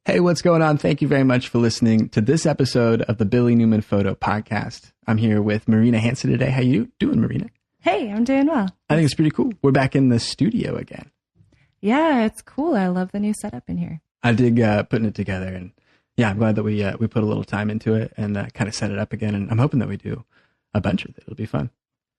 Hey, what's going on? Thank you very much for listening to this episode of the Billy Newman Photo Podcast. I'm here with Marina Hansen today. How you doing, Marina? Hey, I'm doing well. I think it's pretty cool. We're back in the studio again. Yeah, it's cool. I love the new setup in here. I dig putting it together, and yeah, I'm glad that we put a little time into it and kind of set it up again. And I'm hoping that we do a bunch with it. It'll be fun.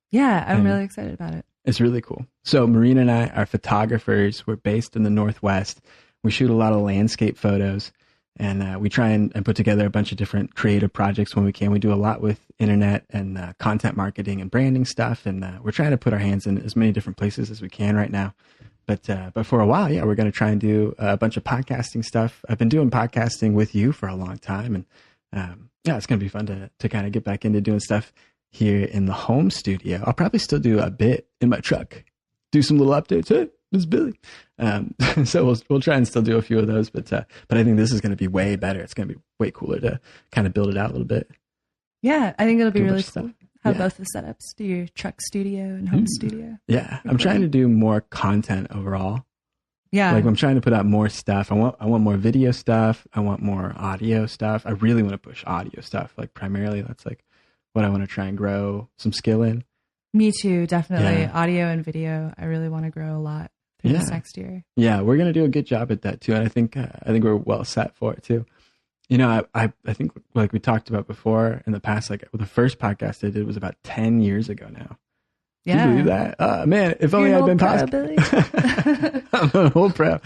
Yeah, I'm really excited about it. It's really cool. So Marina and I are photographers. We're based in the Northwest. We shoot a lot of landscape photos, and we try and put together a bunch of different creative projects when we can. We do a lot with internet and content marketing and branding stuff, and we're trying to put our hands in as many different places as we can right now. But for a while, yeah, we're going to try and do a bunch of podcasting stuff. I've been doing podcasting with you for a long time, and yeah, it's going to be fun to kind of get back into doing stuff here in the home studio. I'll probably still do a bit in my truck, do some little updates. Hey, this is Billy. So we'll try and still do a few of those, but I think this is going to be way better. It's going to be way cooler to kind of build it out a little bit. Yeah, I think it'll be really cool. Have Yeah. both the setups, do your truck studio and home studio. Yeah, I'm trying to do more content overall. Yeah. Like I'm trying to put out more stuff. I want more video stuff. I want more audio stuff. I really want to push audio stuff. Like primarily, that's like what I want to try and grow some skill in. Me too, definitely. Yeah. Audio and video, I really want to grow a lot through this next year. Yeah, we're gonna do a good job at that too, and I think we're well set for it too. You know, I think like we talked about before in the past, like the first podcast I did was about 10 years ago now. Yeah. Can you believe that? Man, if only I'd been Billy. I'm an old pro,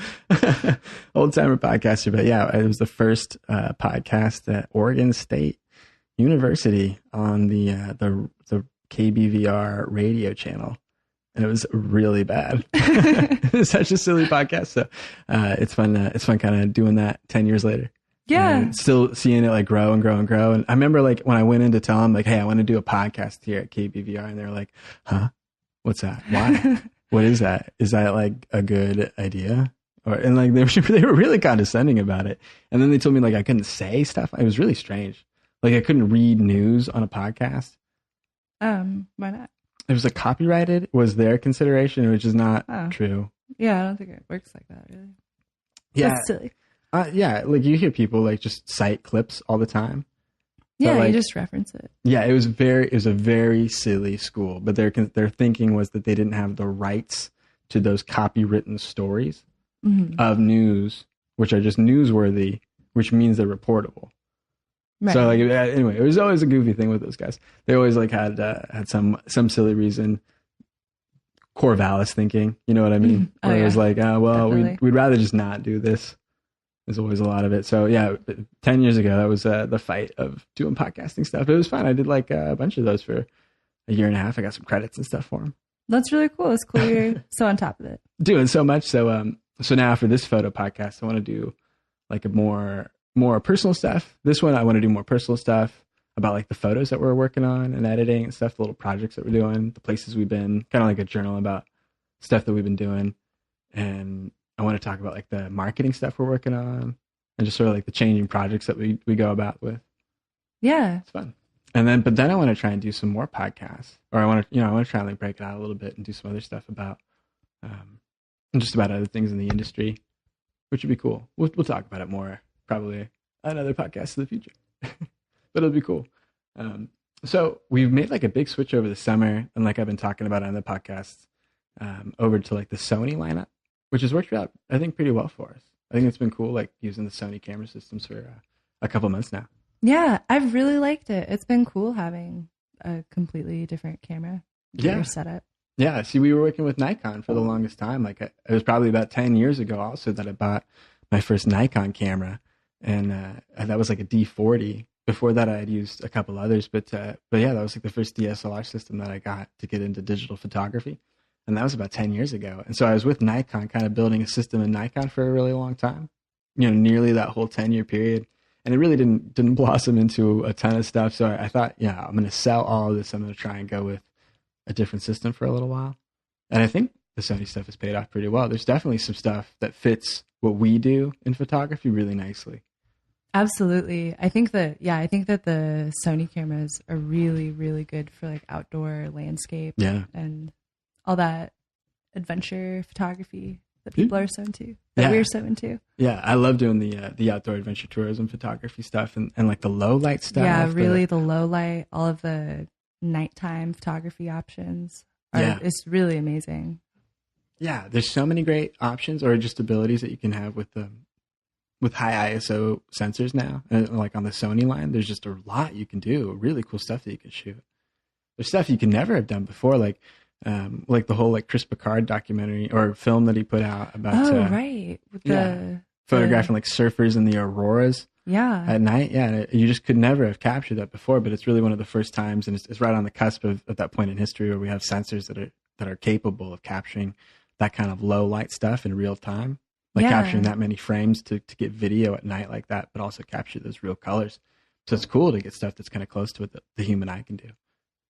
old timer podcaster. But yeah, it was the first podcast at Oregon State University on the KBVR radio channel, and it was really bad. It's such a silly podcast. So it's fun. It's fun kind of doing that 10 years later. Yeah. And still seeing it like grow and grow and grow. And I remember like when I went in to tell them like, hey, I want to do a podcast here at KBVR. And they were like, huh? What's that? Why? What is that? Is that like a good idea? And like they were really condescending about it. And then they told me like I couldn't say stuff. It was really strange. Like I couldn't read news on a podcast. Why not? It was like copyrighted was their consideration, which is not true. Yeah, I don't think it works like that really. Yeah. That's silly. Yeah, like you hear people like just cite clips all the time. Yeah, like, you just reference it. Yeah, it was a very silly school, but their thinking was that they didn't have the rights to those copywritten stories of news, which are just newsworthy, which means they're reportable. Right. So like anyway, it was always a goofy thing with those guys. They always like had some silly reason. Corvallis thinking, you know what I mean? Where it was like, well, we'd rather just not do this. There's always a lot of it. So yeah, 10 years ago, that was the fight of doing podcasting stuff. It was fun. I did like a bunch of those for a year and a half. I got some credits and stuff for them. That's really cool. It's cool you're so on top of it. Doing so much. So now for this photo podcast, I want to do like a more personal stuff. This one, I want to do more personal stuff about like the photos that we're working on and editing and stuff, the little projects that we're doing, the places we've been, kind of like a journal about stuff that we've been doing. And I want to talk about like the marketing stuff we're working on and just sort of like the changing projects that we go about with. Yeah. It's fun. But then I want to try and do some more podcasts, or I want to try and like break it out a little bit and do some other stuff about, just about other things in the industry, which would be cool. We'll talk about it more, probably another podcast in the future, but it'll be cool. So we've made like a big switch over the summer, and like I've been talking about on the podcast, over to like the Sony lineup, which has worked out, I think, pretty well for us. I think it's been cool, like using the Sony camera systems for a couple months now. Yeah, I've really liked it. It's been cool having a completely different camera setup. Yeah, see, we were working with Nikon for the longest time. Like it was probably about 10 years ago also that I bought my first Nikon camera, and that was like a D40. Before that, I had used a couple others, but yeah, that was like the first DSLR system that I got to get into digital photography. And that was about 10 years ago. And so I was with Nikon kind of building a system in Nikon for a really long time, nearly that whole 10-year period. And it really didn't blossom into a ton of stuff. So I thought, yeah, I'm going to sell all of this. I'm going to try and go with a different system for a little while. And I think the Sony stuff has paid off pretty well. There's definitely some stuff that fits what we do in photography really nicely. Absolutely. I think that the Sony cameras are really, really good for like outdoor landscape and all that adventure photography. that people are so into, Yeah. we're so into. Yeah, I love doing the outdoor adventure tourism photography stuff and like the low light stuff. Yeah, really the low light, all of the nighttime photography options. It's really amazing. Yeah, there's so many great options or just abilities that you can have with high ISO sensors now. And like on the Sony line, there's just a lot you can do. Really cool stuff that you can shoot. There's stuff you could never have done before, like the whole like Chris Picard documentary or film that he put out about right, with photographing like surfers in the auroras at night. Yeah, you just could never have captured that before, but it's really one of the first times, and it's right on the cusp of that point in history where we have sensors that are capable of capturing that kind of low light stuff in real time, like capturing that many frames to get video at night like that, but also capture those real colors. So it's cool to get stuff that's kind of close to what the human eye can do.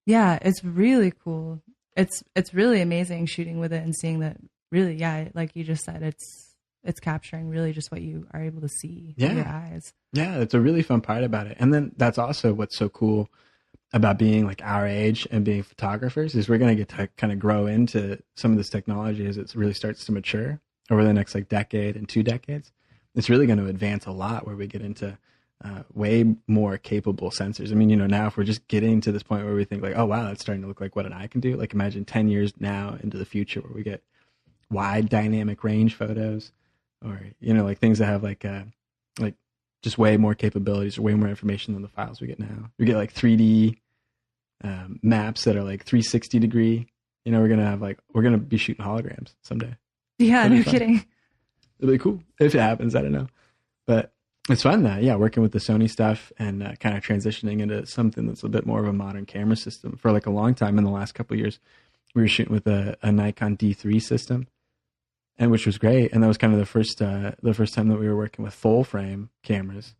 Yeah, it's really cool. It's really amazing shooting with it and seeing that really, like you just said, it's capturing really just what you are able to see with your eyes. Yeah, it's a really fun part about it. And then that's also what's so cool about being like our age and being photographers is we're going to get to kind of grow into some of this technology as it really starts to mature over the next like decade and 2 decades. It's really going to advance a lot where we get into way more capable sensors. I mean, now if we're just getting to this point where we think like, oh wow, that's starting to look like what an eye can do. Like imagine 10 years now into the future where we get wide dynamic range photos or, like things that have like just way more capabilities or way more information than the files we get now. We get like 3D maps that are like 360 degree. We're going to be shooting holograms someday. Yeah, no kidding. It'll be cool if it happens. I don't know, but it's fun that, working with the Sony stuff and kind of transitioning into something that's a bit more of a modern camera system. For like a long time in the last couple of years, we were shooting with a Nikon D3 system, and which was great. And that was kind of the first time that we were working with full frame cameras,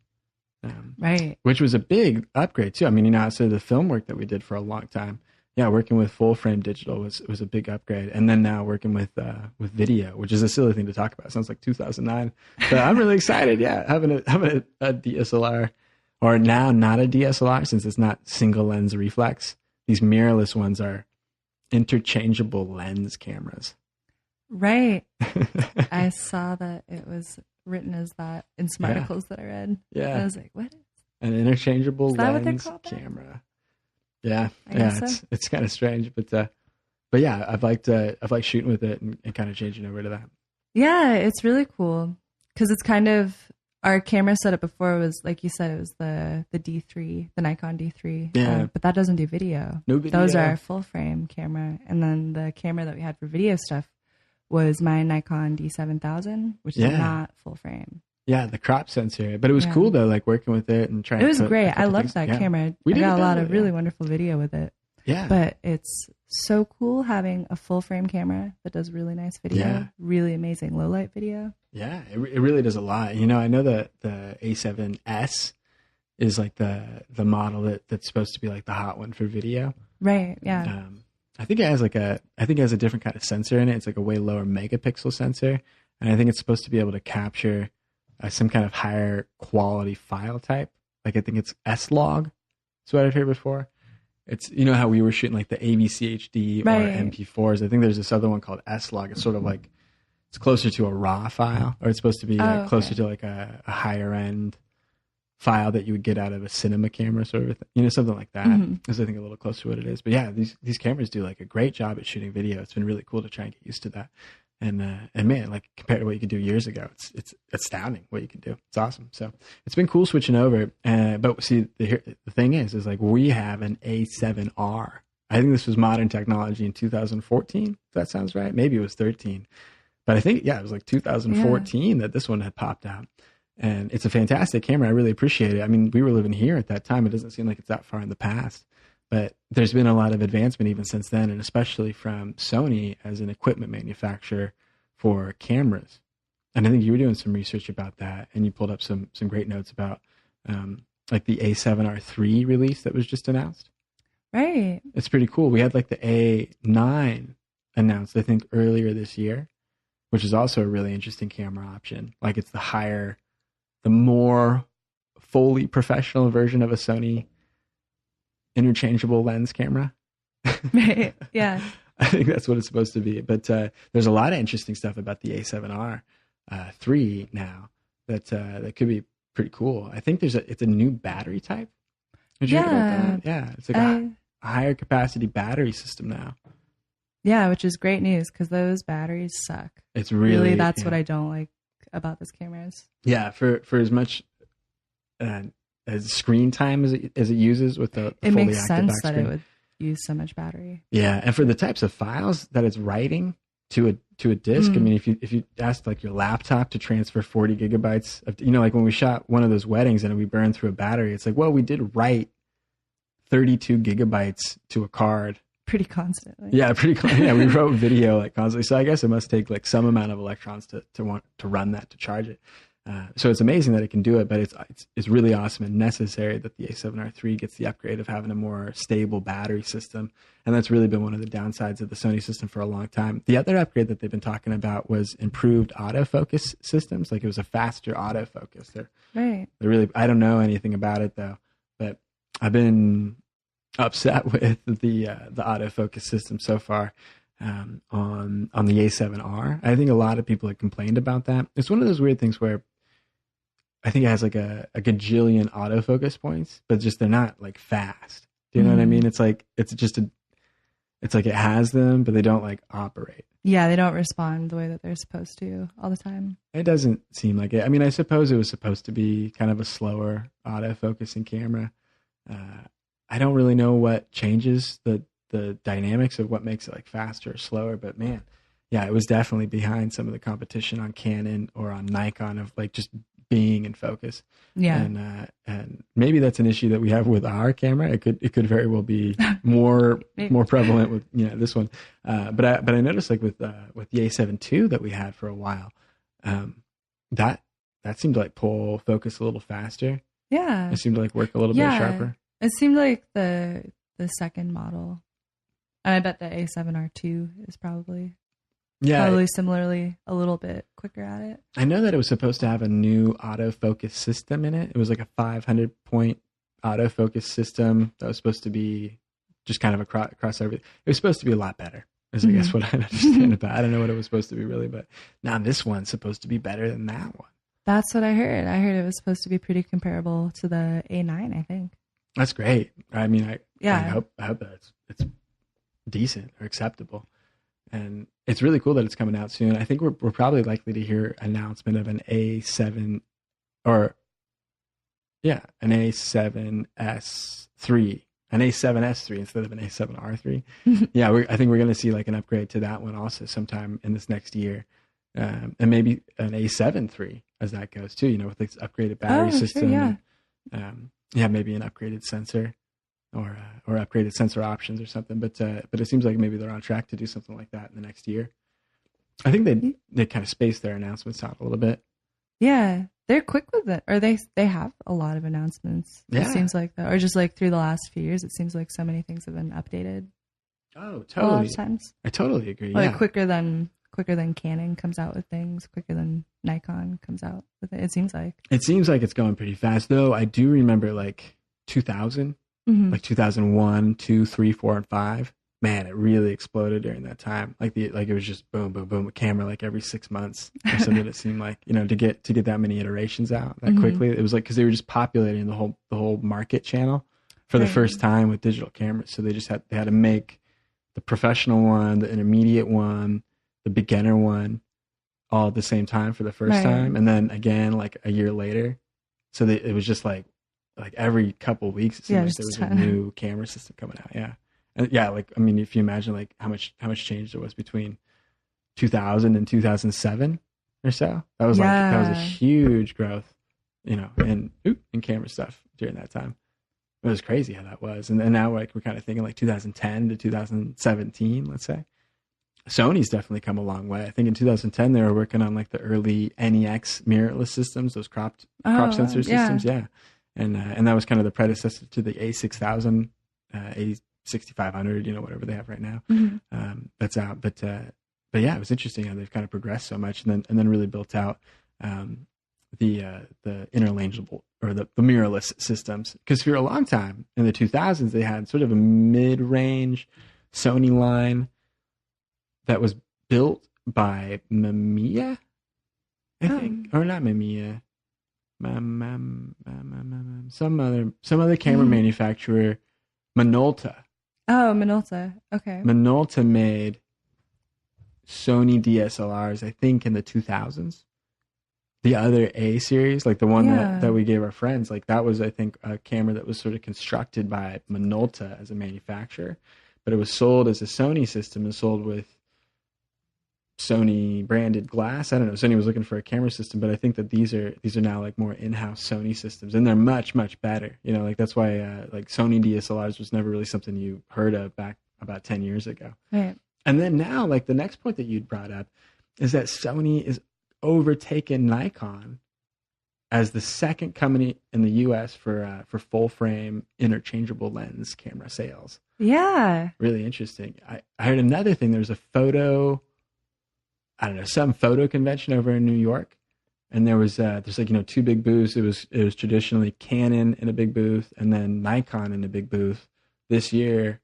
right? Which was a big upgrade too. I mean, outside of the film work that we did for a long time, working with full frame digital was a big upgrade. And then now working with video, which is a silly thing to talk about. It sounds like 2009, but I'm really excited. Yeah, having a DSLR, or now not a DSLR since it's not single lens reflex. These mirrorless ones are interchangeable lens cameras. Right. I saw that it was written as that in some articles that I read. Yeah. I was like, what? An interchangeable lens camera. Yeah, it's kind of strange, but yeah, I've liked shooting with it and kind of changing over to that. Yeah, it's really cool because it's kind of our camera setup before was like you said, it was the D3, the Nikon D3. Yeah, but that doesn't do video. No video. Those are our full frame camera, and then the camera that we had for video stuff was my Nikon D7000, which is not full frame. Yeah, the crop sensor. But it was cool though, like working with it and trying. It was great. I loved that camera. I got a lot of really wonderful video with it. Yeah. But it's so cool having a full frame camera that does really nice video. Yeah. Really amazing low light video. Yeah, it really does a lot. I know that the A7S is like the model that's supposed to be like the hot one for video. Right. Yeah. I think it has a different kind of sensor in it. It's like a way lower megapixel sensor, and I think it's supposed to be able to capture some kind of higher quality file type. Like I think it's S-Log. That's what I've heard before. It's, how we were shooting like the AVCHD or MP4s. I think there's this other one called S-Log. It's sort of like, it's closer to a RAW file, or it's supposed to be closer to like a higher end file that you would get out of a cinema camera sort of thing. Something like that. Is I think a little closer to what it is. But yeah, these cameras do like a great job at shooting video. It's been really cool to try and get used to that. And man, like compared to what you could do years ago, it's astounding what you can do. It's awesome. So it's been cool switching over. But see, the thing is like we have an A7R. I think this was modern technology in 2014. If that sounds right. Maybe it was 13, but I think it was like 2014 that this one had popped out. And it's a fantastic camera. I really appreciate it. I mean, we were living here at that time. It doesn't seem like it's that far in the past. But there's been a lot of advancement even since then, and especially from Sony as an equipment manufacturer for cameras. And I think you were doing some research about that, and you pulled up some great notes about like the A7R 3 release that was just announced. Right. It's pretty cool. We had like the A9 announced, I think, earlier this year, which is also a really interesting camera option. Like it's the more fully professional version of a Sony interchangeable lens camera. Right. Yeah. I think that's what it's supposed to be. But there's a lot of interesting stuff about the A7R 3 now that could be pretty cool. I think it's a new battery type. Did you hear about that? Yeah, it's like a higher capacity battery system now. Yeah, which is great news because those batteries suck. It's really that's what I don't like about this cameras. Yeah, for as much as screen time as it uses with the it fully makes active sense back that screen. it would use so much battery. Yeah, and for the types of files that it's writing to a disk, I mean, if you asked like your laptop to transfer 40 gigabytes of, like when we shot one of those weddings and we burned through a battery, it's like, well, we did write 32 gigabytes to a card pretty constantly. Yeah, yeah, we wrote video like constantly. So I guess it must take like some amount of electrons to want to run that, to charge it. So it's amazing that it can do it, but it's really awesome and necessary that the A7R 3 gets the upgrade of having a more stable battery system. And that's really been one of the downsides of the Sony system for a long time. The other upgrade that they've been talking about was improved autofocus systems. Like it was a faster autofocus. They're really, I don't know anything about it though, but I've been upset with the autofocus system so far on the A7R. I think a lot of people have complained about that. It's one of those weird things where I think it has like a gajillion autofocus points, but just they're not like fast. Do you know what I mean? It's like it's like it has them, but they don't like operate. Yeah, they don't respond the way that they're supposed to all the time. It doesn't seem like it. I mean, I suppose it was supposed to be kind of a slower autofocusing camera. I don't really know what changes the dynamics of what makes it like faster or slower, but man, yeah, it was definitely behind some of the competition on Canon or on Nikon of like just being in focus. Yeah. And maybe that's an issue that we have with our camera. It could very well be more prevalent with this one. But I noticed like with the A7 II that we had for a while, that seemed to like pull focus a little faster. Yeah. It seemed to like work a little bit sharper. It seemed like the second model. And I bet the A7R 2 is probably similarly a little bit quicker at it. I know that it was supposed to have a new autofocus system in it. It was like a 500 point autofocus system that was supposed to be just kind of across everything. It was supposed to be a lot better, is I guess what I understand about it. I don't know what it was supposed to be really, but now this one's supposed to be better than that one. That's what I heard. I heard it was supposed to be pretty comparable to the A9, I think. That's great. I mean, I hope that it's decent or acceptable. And it's really cool that it's coming out soon. I think we're probably likely to hear an announcement of an A7 or an A7S3, an A7S3 instead of an A7R3. Yeah, I think we're going to see like an upgrade to that one also sometime in this next year. And maybe an A7 III as that goes too, with this upgraded battery system. Sure, yeah. Maybe an upgraded sensor or upgraded sensor options or something. But it seems like maybe they're on track to do something like that in the next year. I think they kind of spaced their announcements out a little bit. Yeah, they're quick with it, or they have a lot of announcements. Yeah. It seems like that, or just like through the last few years, it seems like so many things have been updated. Oh, totally. A lot of times. I totally agree. Like quicker than Canon comes out with things, quicker than Nikon comes out with it. It seems like it's going pretty fast, though. I do remember like 2000, like 2001, 2, 3, 4, and 5. Man, it really exploded during that time. Like it was just boom, boom, boom, a camera like every 6 months or something. It seemed like to get that many iterations out that quickly. It was like because they were just populating the whole market channel for the first time with digital cameras. So they had to make the professional one, the intermediate one, the beginner one, all at the same time for the first time, and then again like a year later. So it was just like every couple of weeks it seemed like there was a new camera system coming out. Yeah. And yeah, like I mean, if you imagine like how much change there was between 2000 and 2007 or so, that was a huge growth, in camera stuff during that time. It was crazy how that was, and now like we're kind of thinking like 2010 to 2017, let's say. Sony's definitely come a long way. I think in 2010 they were working on like the early NEX mirrorless systems, those crop sensor systems, and that was kind of the predecessor to the A6000, A6500, whatever they have right now. That's out, but yeah, it was interesting how they've kind of progressed so much, and then really built out the interchangeable or the mirrorless systems. Because for a long time in the 2000s they had sort of a mid-range Sony line that was built by Mamiya, I think, or not Mamiya, some other camera manufacturer, Minolta. Oh, Minolta. Okay. Minolta made Sony DSLRs, I think, in the 2000s. The other A series, like the one that we gave our friends, like that was, I think, a camera that was sort of constructed by Minolta as a manufacturer, but it was sold as a Sony system and sold with Sony branded glass. I don't know. Sony was looking for a camera system, but I think that these are now like more in-house Sony systems, and they're much, much better. You know, like that's why like Sony DSLRs was never really something you heard of back about 10 years ago. Right. And then now, like the next point that you'd brought up is that Sony is overtaken Nikon as the second company in the U.S. for full frame interchangeable lens camera sales. Yeah, really interesting. I heard another thing. There's a photo, I don't know, some photo convention over in New York, and there's like two big booths. It was traditionally Canon in a big booth, and then Nikon in a big booth. This year,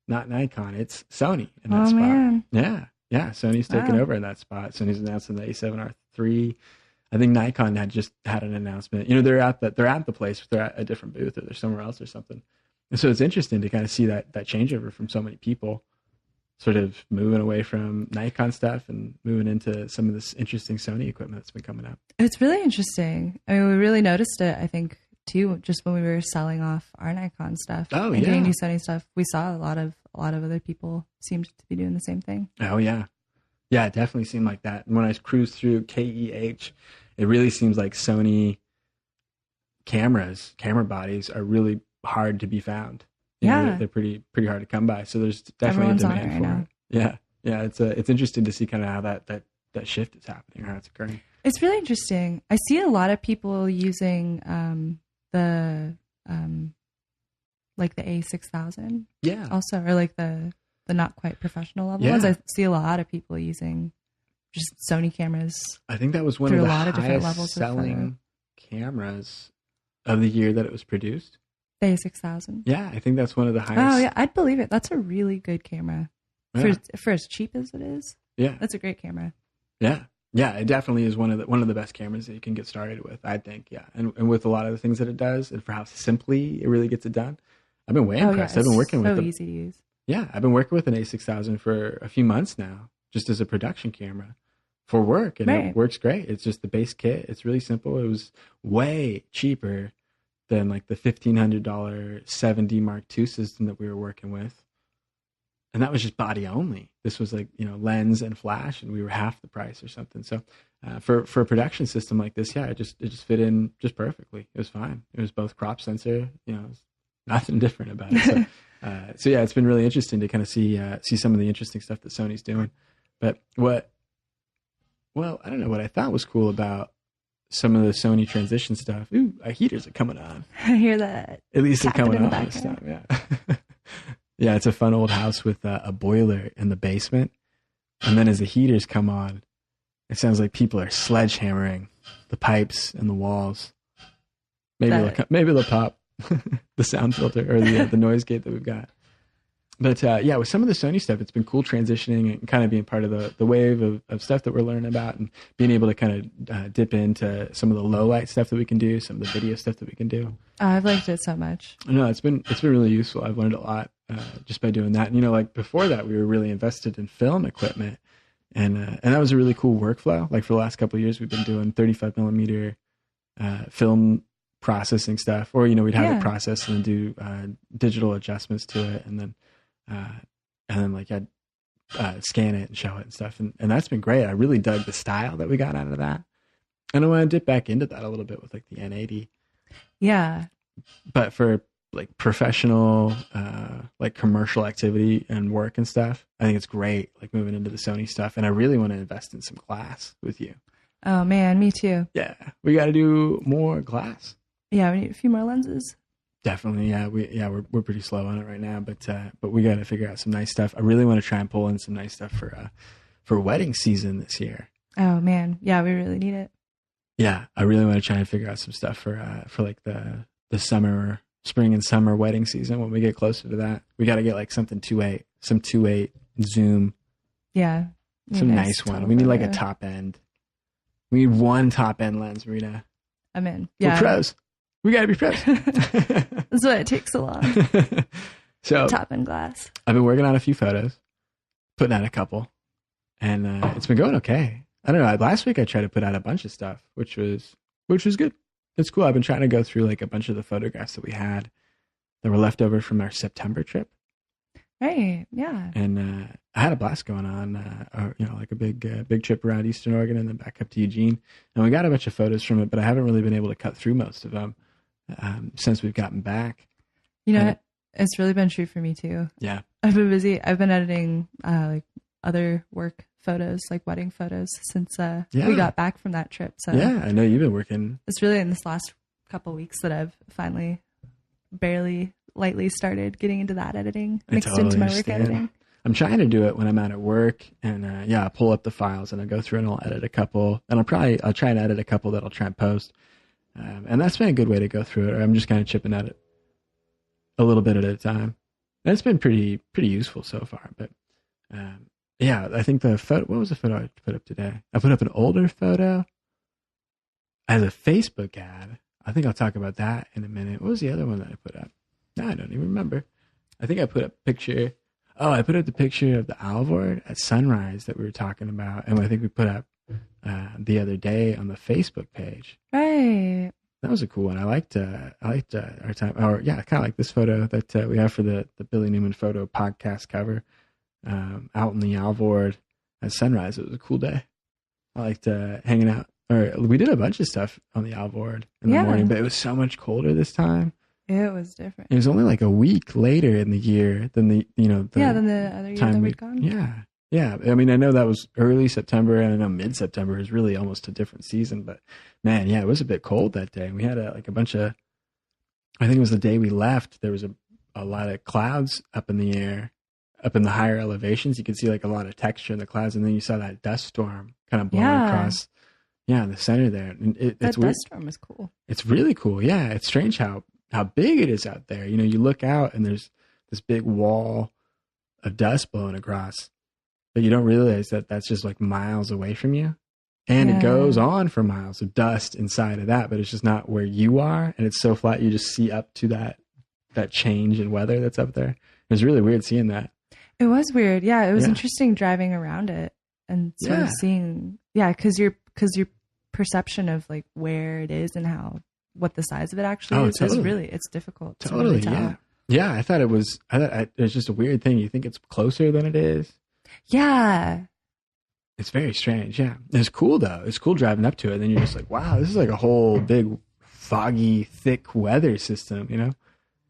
not Nikon, it's Sony in that spot. Man. Yeah, Sony's taken over in that spot. Sony's announcing the A7R III. I think Nikon had just had an announcement. You know, they're at the place, but they're at a different booth, or they're somewhere else or something. And so it's interesting to kind of see that changeover from so many people, sort of moving away from Nikon stuff and moving into some of this interesting Sony equipment that's been coming up. It's really interesting. I mean, we really noticed it, I think, too, just when we were selling off our Nikon stuff and getting new Sony stuff. We saw a lot of other people seemed to be doing the same thing. Oh yeah. Yeah, it definitely seemed like that. And when I cruised through KEH, it really seems like Sony camera bodies are really hard to be found. You know, they're pretty hard to come by. So there's definitely a demand for it. Yeah. It's interesting to see kind of how that shift is happening, or how it's occurring. It's really interesting. I see a lot of people using like the A6000. Yeah. Also, or like the not quite professional level ones. I see a lot of people using just Sony cameras. I think that was one of the highest selling cameras of the year that it was produced. The A6000. Yeah, I think that's one of the highest. Oh yeah, I'd believe it. That's a really good camera for as cheap as it is. Yeah, that's a great camera. Yeah, it definitely is one of the best cameras that you can get started with, I think. Yeah, and with a lot of the things that it does, and for how simply it really gets it done. I've been way impressed. I've been working with it. So easy to use. Yeah, I've been working with an A6000 for a few months now, just as a production camera for work, and it works great. It's just the base kit. It's really simple. It was way cheaper than like the $1,500 7D Mark II system that we were working with. And that was just body only. This was like, lens and flash, and we were half the price or something. So for a production system like this, it just fit in just perfectly. It was fine. It was both crop sensor, nothing different about it. So it's been really interesting to kind of see some of the interesting stuff that Sony's doing. But I don't know, what I thought was cool about some of the Sony transition stuff. Ooh, our heaters are coming on. I hear that. At least they're coming on this time. Yeah. Yeah, it's a fun old house with a boiler in the basement. And then as the heaters come on, it sounds like people are sledgehammering the pipes and the walls. Maybe they'll pop the sound filter or the noise gate that we've got. But with some of the Sony stuff, it's been cool transitioning and kind of being part of the wave of stuff that we're learning about, and being able to kind of dip into some of the low light stuff that we can do, some of the video stuff that we can do. I've liked it so much. No, it's been really useful. I've learned a lot just by doing that. And like before that, we were really invested in film equipment, and that was a really cool workflow. Like for the last couple of years, we've been doing 35 millimeter film processing stuff, or we'd have it processed and do digital adjustments to it, and then like I'd scan it and show it and stuff, and that's been great. I really dug the style that we got out of that, and I want to dip back into that a little bit with like the N80. Yeah, but for like professional, like commercial activity and work and stuff, I think it's great. Like moving into the Sony stuff, and I really want to invest in some glass with you. Oh man, me too. Yeah, we got to do more glass. Yeah, we need a few more lenses. Definitely, yeah. We're pretty slow on it right now, but we got to figure out some nice stuff. I really want to try and pull in some nice stuff for wedding season this year. Oh man, yeah, we really need it. Yeah, I really want to try and figure out some stuff for like the spring and summer wedding season. When we get closer to that, we got to get like something 2.8, some 2.8 zoom. Yeah, Some nice one. We need like a top end. We need one top end lens, Marina. I'm in. Yeah. We're pros. We got to be pros. That's why it takes so long. So top end glass. I've been working on a few photos, putting out a couple, and it's been going okay. I don't know. Last week I tried to put out a bunch of stuff, which was good. It's cool. I've been trying to go through like a bunch of the photographs that we had that were left over from our September trip. Right. Yeah. And I had a blast going on, like a big trip around Eastern Oregon and then back up to Eugene. And we got a bunch of photos from it, but I haven't really been able to cut through most of them since we've gotten back. You know, it's really been true for me too. Yeah. I've been busy. I've been editing like other work photos, like wedding photos, since we got back from that trip. So yeah, I know you've been working. It's really in this last couple weeks that I've finally lightly started getting into that editing, mixed into my work editing. I'm trying to do it when I'm out at work, and I'll pull up the files and I'll go through and I'll edit a couple, and I'll try and edit a couple that I'll try and post, and that's been a good way to go through it. Or I'm just kind of chipping at it a little bit at a time, and it's been pretty useful so far. But I think the photo. What was the photo I put up today? I put up an older photo as a Facebook ad. I think I'll talk about that in a minute. What was the other one that I put up? No, I don't even remember. I think I put up a picture. Oh, I put up the picture of the Alvord at sunrise that we were talking about, and I think we put up the other day on the Facebook page. Right. That was a cool one. I liked our time. Or kind of like this photo that we have for the Billy Newman photo podcast cover out in the Alvord at sunrise. It was a cool day. I liked hanging out. Or we did a bunch of stuff on the Alvord in the morning, but it was so much colder this time. It was different. It was only like a week later in the year than the than the other year that we'd gone. Yeah. I mean, I know that was early September, and I know mid-September is really almost a different season. But man, it was a bit cold that day. We had a bunch of. I think it was the day we left. There was a lot of clouds up in the air, up in the higher elevations. You could see like a lot of texture in the clouds, and then you saw that dust storm kind of blowing across. Yeah, in the center there. And it's weird. Dust storm is cool. It's really cool. Yeah, it's strange how big it is out there. You know, you look out and there's this big wall of dust blowing across, but you don't realize that that's just like miles away from you. And it goes on for miles of dust inside of that, but it's just not where you are. And it's so flat, you just see up to that change in weather that's up there. It was really weird seeing that. It was weird. Yeah, it was interesting driving around it and sort of seeing, because your perception of like where it is and what the size of it actually is really, it's difficult to really tell. Yeah, I thought it's just a weird thing. You think it's closer than it is. Yeah. It's very strange. Yeah. It's cool though. It's cool driving up to it. And then you're just like, wow, this is like a whole big foggy, thick weather system, you know?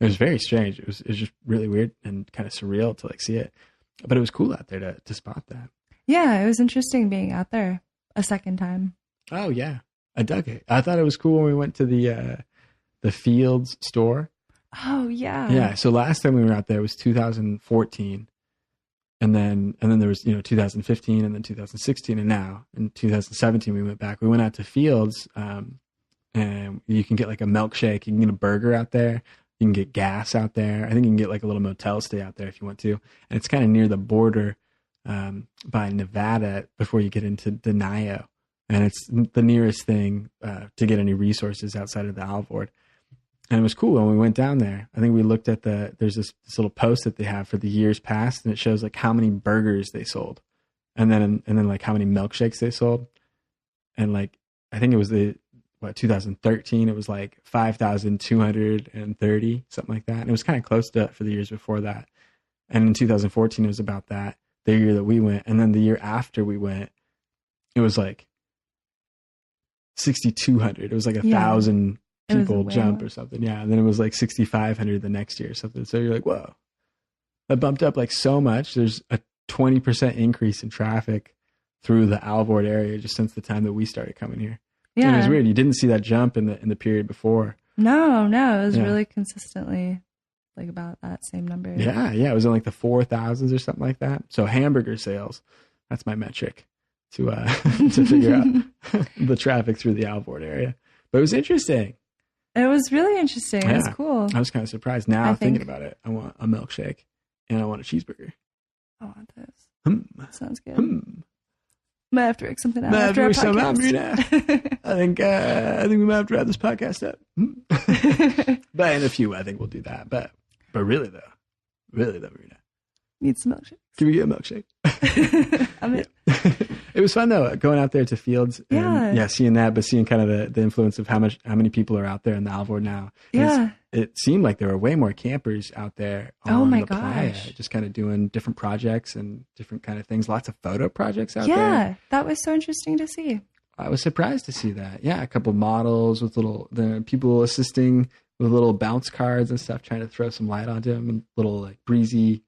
It was very strange. It was just really weird and kind of surreal to like see it. But it was cool out there to spot that. Yeah, it was interesting being out there a second time. Oh yeah. I dug it. I thought it was cool when we went to the Fields store. Oh yeah. Yeah. So last time we were out there was 2014. And then there was, 2015 and then 2016 and now in 2017 we went back. We went out to Fields and you can get like a milkshake. You can get a burger out there. You can get gas out there. I think you can get like a little motel stay out there if you want to. And it's kind of near the border by Nevada before you get into Denio. And it's the nearest thing to get any resources outside of the Alvord. And it was cool when we went down there. I think we looked at there's this little post that they have for the years past, and it shows like how many burgers they sold. And then like how many milkshakes they sold. And like, I think it was 2013, it was like 5,230, something like that. And it was kind of close to for the years before that. And in 2014, it was about that, the year that we went. And then the year after we went, it was like 6,200. It was like 1,000 people jump or something. Yeah. And then it was like 6,500 the next year or something. So you're like, whoa, that bumped up like so much. There's a 20% increase in traffic through the Alvord area just since the time that we started coming here. Yeah. And it was weird. You didn't see that jump in the period before. No. It was really consistently like about that same number. Yeah. It was in like the 4,000s or something like that. So hamburger sales, that's my metric to figure out the traffic through the Alvord area. But it was interesting. It was really interesting. It was cool. I was kind of surprised. Now thinking about it, I want a milkshake and I want a cheeseburger. I want this. That sounds good. Might have to work something out Might have after to our work something out, podcast. I think we might have to wrap this podcast up. But in a few, I think we'll do that. But really though, Marina, Need some milkshakes. can we get a milkshake? I'm in. It was fun though, going out there to fields and Yeah. seeing that, but seeing kind of the influence of how many people are out there in the Alvord now. Yeah. It seemed like there were way more campers out there on Oh my the playa, gosh. just kind of doing different projects and different kind of things. Lots of photo projects out there. Yeah, that was so interesting to see. I was surprised to see that. Yeah, a couple of models with the people assisting with little bounce cards and stuff, trying to throw some light onto them, and little like breezy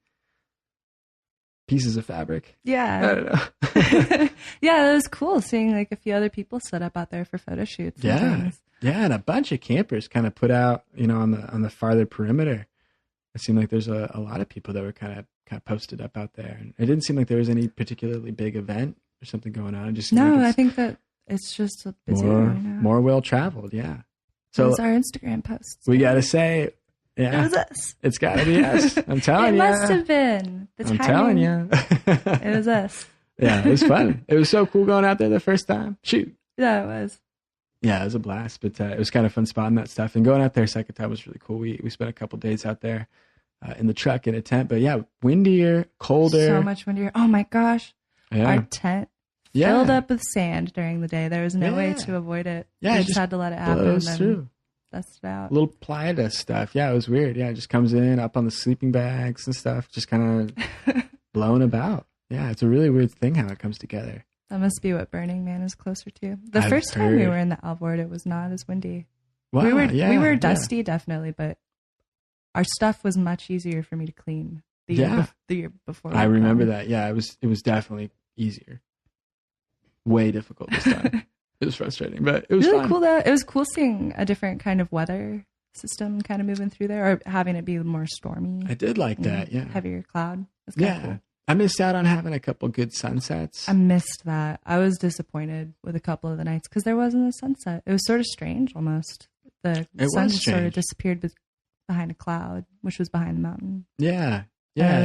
pieces of fabric. I Yeah. don't know. Yeah, it was cool seeing like a few other people set up out there for photo shoots. And things. Yeah, and a bunch of campers kind of put out, on the farther perimeter. It seemed like there's a lot of people that were kind of posted up out there, and it didn't seem like there was any particularly big event or something going on. It just seemed No, like I think that it's just a busy right now. more well traveled. Yeah. It So was our Instagram posts. we got to say, It was us. it's got to be us. I'm telling It you. must have been. The I'm timing. telling you. It was us. Yeah, it was fun. It was so cool going out there the first time. Shoot. Yeah, it was. Yeah, it was a blast, but it was kind of fun spotting that stuff. And going out there second time was really cool. We spent a couple days out there in the truck in a tent. But yeah, windier, colder. So much windier. Oh my gosh. Yeah. Our tent filled up with sand during the day. There was no way to avoid it. Yeah, We it just had to let it happen and blows then through. dust it out. Little playa dust stuff. Yeah, it was weird. Yeah, it just comes in up on the sleeping bags and stuff, just kind of blown about. Yeah, it's a really weird thing how it comes together. That must be what Burning Man is closer to. The I've first time we heard. were in the Alvord, it was not as windy. Wow, we yeah, were yeah. dusty, definitely, but our stuff was much easier for me to clean the year before. I remember that. Yeah, it was definitely easier. Way difficult this time. It was frustrating, but it was really fun. cool though. It was cool seeing a different kind of weather system kind of moving through there, or having it be more stormy. I did like that. Yeah, heavier cloud. It's kinda yeah. cool. I missed out on having a couple good sunsets. I missed that. I was disappointed with a couple of the nights because there wasn't a sunset. It was sort of strange almost. The sun was just sort of strange. disappeared behind a cloud, which was behind the mountain. Yeah, And yeah.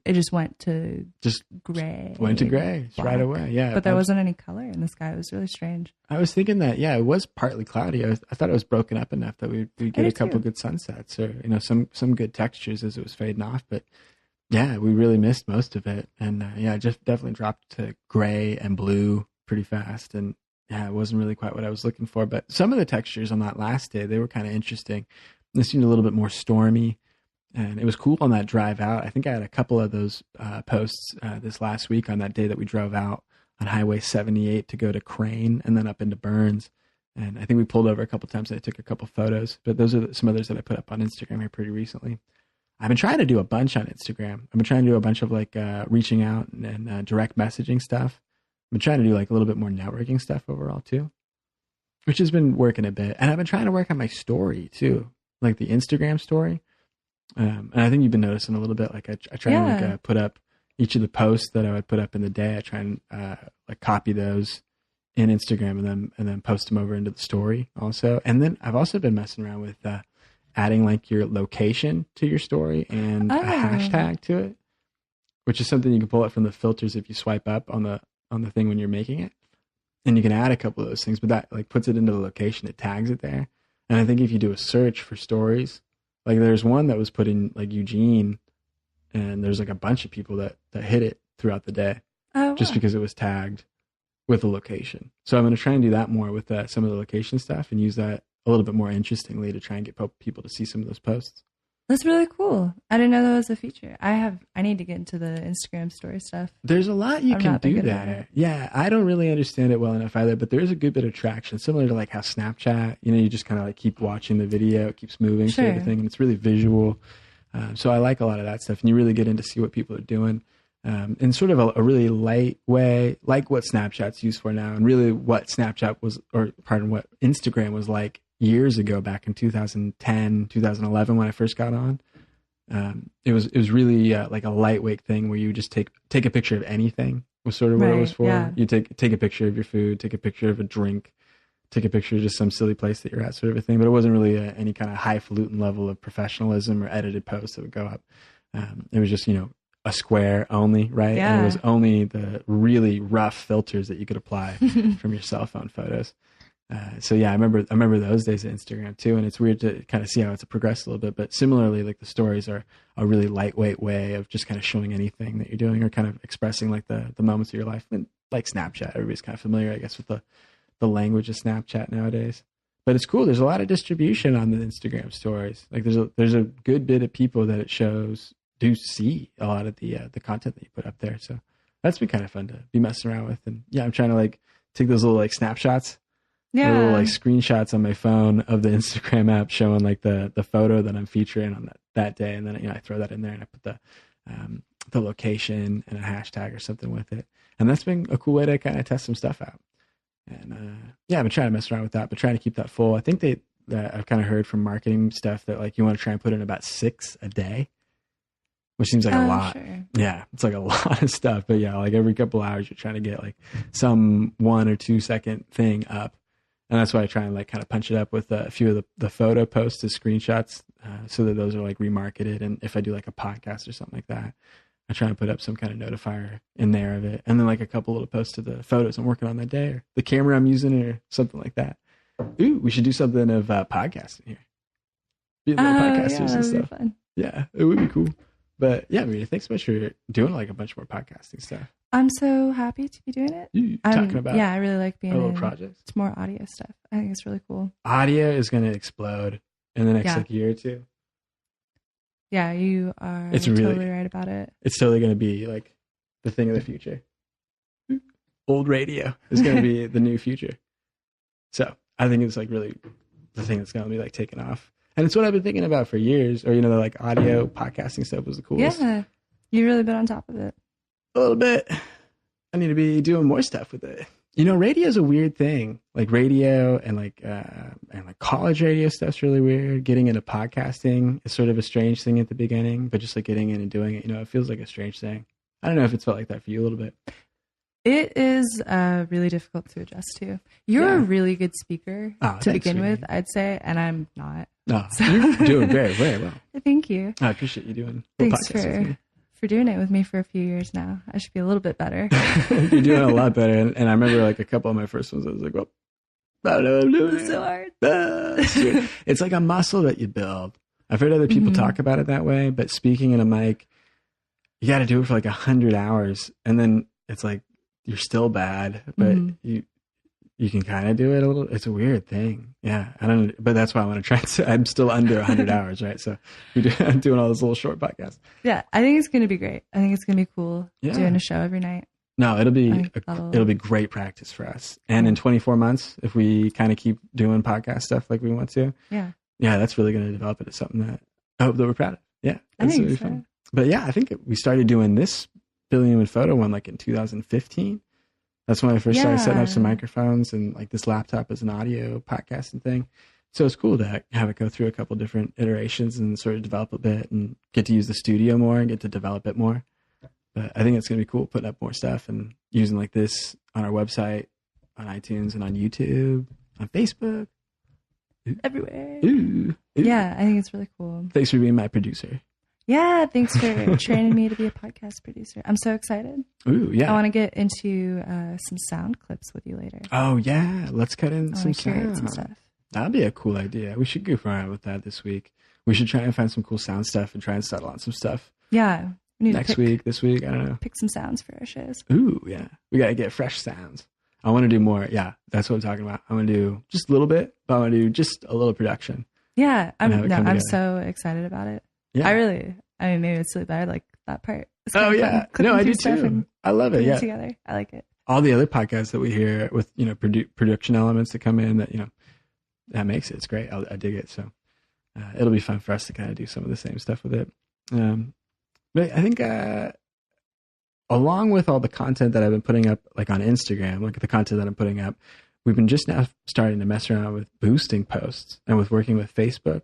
it just went to Just gray. went to gray black. right away. Yeah, But there wasn't any color in the sky. It was really strange. I was thinking that. Yeah, it was partly cloudy. I thought it was broken up enough that we'd get did a couple too. good sunsets, or some good textures as it was fading off. But yeah, we really missed most of it, and yeah, it just definitely dropped to gray and blue pretty fast. And yeah, it wasn't really quite what I was looking for. But some of the textures on that last day, they were kind of interesting. They seemed a little bit more stormy. And it was cool on that drive out. I think I had a couple of those posts this last week on that day that we drove out on Highway 78 to go to Crane and then up into Burns. And I think we pulled over a couple times and I took a couple photos. But those are some others that I put up on Instagram here pretty recently. I've been trying to do a bunch on Instagram. I've been trying to do a bunch of like reaching out and direct messaging stuff. I've been trying to do like a little bit more networking stuff overall too, which has been working a bit. And I've been trying to work on my story too, like the Instagram story. And I think you've been noticing a little bit, like I try and like put up each of the posts that I would put up in the day. I try and like copy those in Instagram and then post them over into the story also. And then I've also been messing around with adding like your location to your story and a hashtag to it, which is something you can pull up from the filters if you swipe up on the thing when you're making it. And you can add a couple of those things, but that like puts it into the location. It tags it there. And I think if you do a search for stories, like there's one that was put in like Eugene, and there's like a bunch of people that hit it throughout the day just because it was tagged with a location. So I'm going to try and do that more with some of the location stuff and use that a little bit more interestingly to try and get people to see some of those posts. That's really cool. I didn't know that was a feature. I need to get into the Instagram story stuff. There's a lot you can do there. Yeah, I don't really understand it well enough either, but there is a good bit of traction, similar to like how Snapchat, you just kind of like keep watching the video, it keeps moving sort of thing, and it's really visual. So I like a lot of that stuff, and you really get in to see what people are doing in sort of a really light way, like what Snapchat's used for now, and really what Snapchat was, or pardon, what Instagram was like years ago, back in 2010, 2011, when I first got on. It was really like a lightweight thing where you just take a picture of anything was sort of what it was for. Yeah. You take a picture of your food, take a picture of a drink, take a picture of just some silly place that you're at, sort of a thing. But it wasn't really any kind of highfalutin level of professionalism or edited posts that would go up. It was just, a square only, right? Yeah. And it was only the really rough filters that you could apply from your cell phone photos. So yeah, I remember those days of Instagram too, and it's weird to kind of see how it's progressed a little bit. But similarly, like the stories are a really lightweight way of just kind of showing anything that you're doing or kind of expressing like the moments of your life. And like Snapchat, everybody's kind of familiar, I guess, with the language of Snapchat nowadays. But it's cool. There's a lot of distribution on the Instagram stories. Like there's a good bit of people that it shows do see a lot of the content that you put up there. So that's been kind of fun to be messing around with. And yeah, I'm trying to like take those little like snapshots. Yeah. Little like screenshots on my phone of the Instagram app showing like the photo that I'm featuring on that day. And then, I throw that in there and I put the location and a hashtag or something with it. And that's been a cool way to kind of test some stuff out. And I've been trying to mess around with that, but trying to keep that full. I think I've kind of heard from marketing stuff that like you want to try and put in about 6 a day, which seems like a lot. Sure. Yeah, it's like a lot of stuff. But yeah, like every couple hours you're trying to get like some 1 or 2 second thing up. And that's why I try and like kind of punch it up with a few of the photo posts as screenshots so that those are like remarketed. And if I do like a podcast or something like that, I try and put up some kind of notifier in there of it. And then like a couple little posts of the photos I'm working on that day or the camera I'm using or something like that. Ooh, we should do something of podcasting here. Be little podcasters and stuff. Fun. Yeah, it would be cool. But yeah, Marina, thanks so much for doing like a bunch more podcasting stuff. I'm so happy to be doing it. You talking about I really like being little projects. It's more audio stuff. I think it's really cool. Audio is going to explode in the next like year or two. Yeah, you are totally right about it. It's totally going to be like the thing of the future. Old radio is going to be the new future. So I think it's like really the thing that's going to be like taken off. And it's what I've been thinking about for years. Or, like audio podcasting stuff was the coolest. Yeah, you've really been on top of it. A little bit. I need to be doing more stuff with it. Radio is a weird thing. Like radio and like college radio stuff's really weird. Getting into podcasting is sort of a strange thing at the beginning, but just like getting in and doing it, it feels like a strange thing. I don't know if it's felt like that for you a little bit. It is really difficult to adjust to. You're a really good speaker to begin with, I'd say, and I'm not. No, you're doing very, very well. Thank you. I appreciate you doing Thanks for doing it with me for a few years now. I should be a little bit better. You're doing a lot better. And I remember like a couple of my first ones, I was like, well, I don't know what I'm doing. It's so hard. It's like a muscle that you build. I've heard other people talk about it that way, but speaking in a mic, you got to do it for like 100 hours. And then it's like, you're still bad, but you can kind of do it a little. It's a weird thing. Yeah. I don't know, but that's why I want to try. I'm still under 100 hours, right? So I'm doing all those little short podcasts. Yeah. I think it's going to be great. I think it's going to be cool doing a show every night. No, it'll be great practice for us. And in 24 months, if we kind of keep doing podcast stuff like we want to, yeah, that's really going to develop into something that I hope that we're proud of. Yeah. That's really fun. But yeah, I think we started doing this Billion and Photo one like in 2015. That's when I first started setting up some microphones and like this laptop as an audio podcasting thing. So it's cool to have it go through a couple different iterations and sort of develop a bit and get to use the studio more and get to develop it more. But I think it's going to be cool putting up more stuff and using like this on our website, on iTunes and on YouTube, on Facebook. Everywhere. Ooh. Yeah, I think it's really cool. Thanks for being my producer. Yeah, thanks for training me to be a podcast producer. I'm so excited. Ooh, yeah. I want to get into some sound clips with you later. Oh, yeah. Let's cut in some sound. Some stuff. That'd be a cool idea. We should goof around with that this week. We should try and find some cool sound stuff and try and settle on some stuff. Yeah. Next week, this week, I don't know. Pick some sounds for our shows. Ooh, yeah. We got to get fresh sounds. I want to do more. Yeah, that's what I'm talking about. I want to do just a little bit, but I want to do just a little production. Yeah. I'm so excited about it. Yeah. Maybe it's silly, but I like that part. Oh, yeah. No, I do too. I love it. Yeah. Together. I like it. All the other podcasts that we hear with, production elements that come in that, that makes it. It's great. I dig it. So it'll be fun for us to kind of do some of the same stuff with it. But I think along with all the content that I've been putting up, like on Instagram, like the content that I'm putting up, we've been just now starting to mess around with boosting posts and with working with Facebook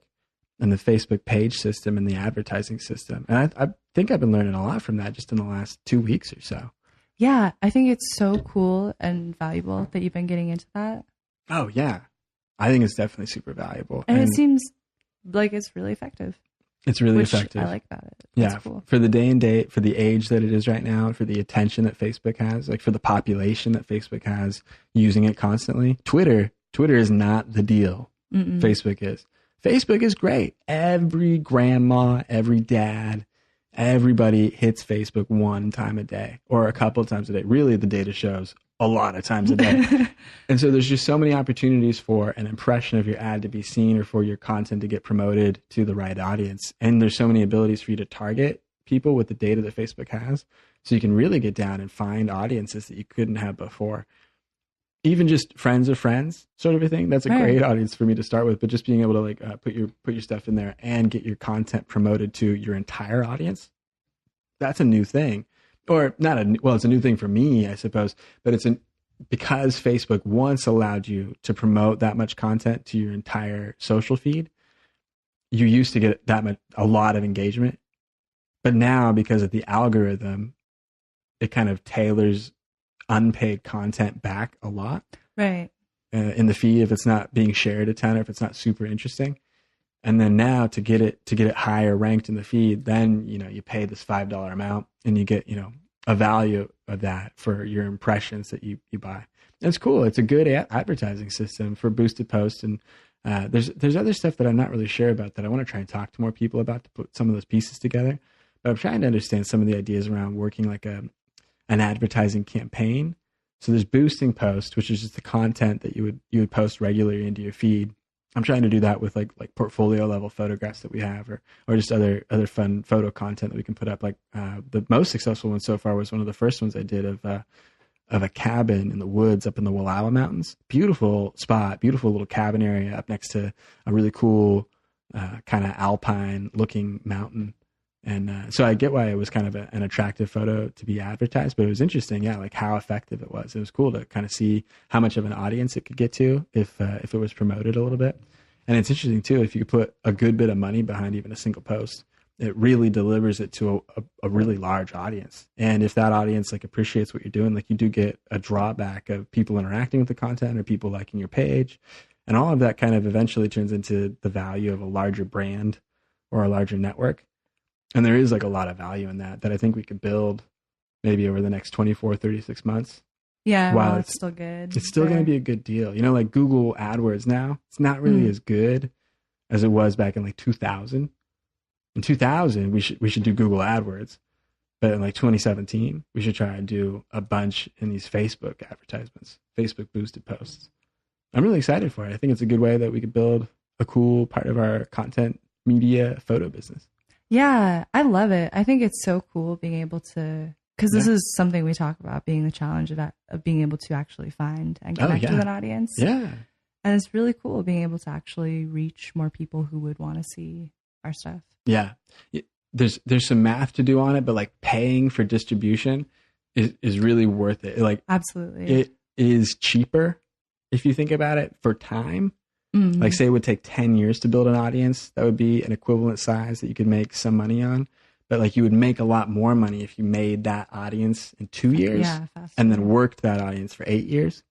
and the Facebook page system and the advertising system. And I think I've been learning a lot from that just in the last 2 weeks or so. Yeah, I think it's so cool and valuable that you've been getting into that. Oh, yeah. I think it's definitely super valuable. And it seems like it's really effective. It's really which effective. I like about it. That's Yeah, cool. for the day and date, for the age that it is right now, for the attention that Facebook has, like for the population that Facebook has using it constantly. Twitter is not the deal. Facebook is. Facebook is great. Every grandma, every dad, everybody hits Facebook one time a day or a couple of times a day. Really, the data shows a lot of times a day. And so there's just so many opportunities for an impression of your ad to be seen or for your content to get promoted to the right audience. And there's so many abilities for you to target people with the data that Facebook has. So you can really get down and find audiences that you couldn't have before. Even just friends of friends sort of a thing. That's a great audience for me to start with, but just being able to like put your stuff in there and get your content promoted to your entire audience. That's a new thing. Or not it's a new thing for me, I suppose, but because Facebook once allowed you to promote that much content to your entire social feed, you used to get a lot of engagement. But now, because of the algorithm, it kind of tailors unpaid content back a lot. Right. In the feed if it's not being shared a ton or if it's not super interesting. And then now to get it higher ranked in the feed, then, you pay this $5 amount and you get, a value of that for your impressions that you buy. And it's cool. It's a good advertising system for boosted posts. And there's other stuff that I'm not really sure about that I want to try and talk to more people about to put some of those pieces together. But I'm trying to understand some of the ideas around working like an advertising campaign. So there's boosting posts, which is just the content that you would post regularly into your feed. I'm trying to do that with like portfolio level photographs that we have or just other fun photo content that we can put up. Like the most successful one so far was one of the first ones I did of a cabin in the woods up in the Wallowa Mountains. Beautiful spot, beautiful little cabin area up next to a really cool kind of alpine looking mountain. And so I get why it was kind of an attractive photo to be advertised, but it was interesting, like how effective it was. It was cool to kind of see how much of an audience it could get to if it was promoted a little bit. And it's interesting too, if you could put a good bit of money behind even a single post, it really delivers it to a really large audience. And if that audience like appreciates what you're doing, like you do get a drawback of people interacting with the content or people liking your page. And all of that kind of eventually turns into the value of a larger brand or a larger network. And there is like a lot of value in that I think we could build maybe over the next 24, 36 months. Yeah, while it's still good. It's still going to be a good deal. Like Google AdWords now, it's not really as good as it was back in like 2000. In 2000, we should do Google AdWords. But in like 2017, we should try and do a bunch in these Facebook advertisements, Facebook boosted posts. I'm really excited for it. I think it's a good way that we could build a cool part of our content media photo business. Yeah, I love it. I think it's so cool being able to, because this is something we talk about, being the challenge of being able to actually find and connect with an audience. Yeah. And it's really cool being able to actually reach more people who would want to see our stuff. Yeah. There's some math to do on it, but like paying for distribution is really worth it. Like absolutely. It is cheaper if you think about it for time. Like say it would take 10 years to build an audience. That would be an equivalent size that you could make some money on. But like you would make a lot more money if you made that audience in 2 years and then worked that audience for 8 years.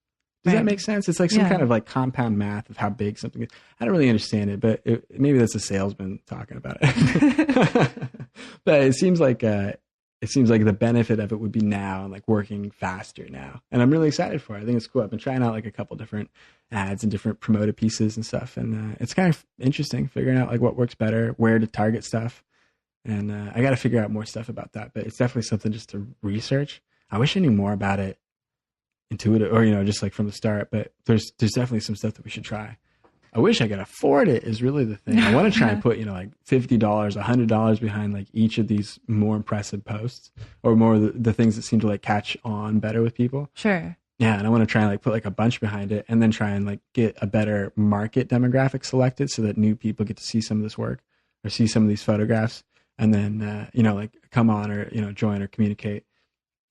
Does that make sense? It's like some kind of like compound math of how big something is. I don't really understand it, but maybe that's a salesman talking about it. But it seems like the benefit of it would be now and like working faster now. And I'm really excited for it. I think it's cool. I've been trying out like a couple different ads and different promoted pieces and stuff. And it's kind of interesting figuring out like what works better, where to target stuff. And I got to figure out more stuff about that. But it's definitely something just to research. I wish I knew more about it intuitive or, just like from the start. But there's definitely some stuff that we should try. I wish I could afford it is really the thing. I want to try and put, like $50, $100 behind like each of these more impressive posts or more the things that seem to like catch on better with people. Sure. Yeah. And I want to try and like put like a bunch behind it and then try and like get a better market demographic selected so that new people get to see some of this work or see some of these photographs and then, like come on or, join or communicate.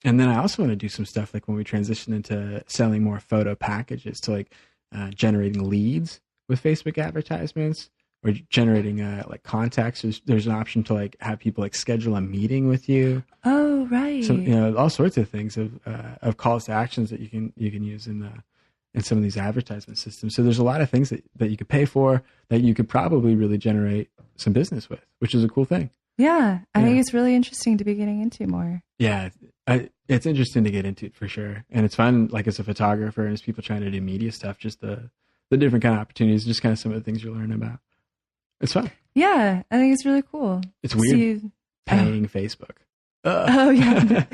And then I also want to do some stuff like when we transition into selling more photo packages to like generating leads with Facebook advertisements or generating like contacts. There's an option to like have people like schedule a meeting with you. Oh, right. So, all sorts of things of calls to actions that you can use in some of these advertisement systems. So there's a lot of things that you could pay for that you could probably really generate some business with, which is a cool thing. Yeah, I think it's really interesting to be getting into more. Yeah, it's interesting to get into for sure, and it's fun. Like as a photographer and as people trying to do media stuff, just the different kind of opportunities, just kind of some of the things you learn about. It's fun. Yeah, I think it's really cool. It's weird paying Facebook. Oh yeah.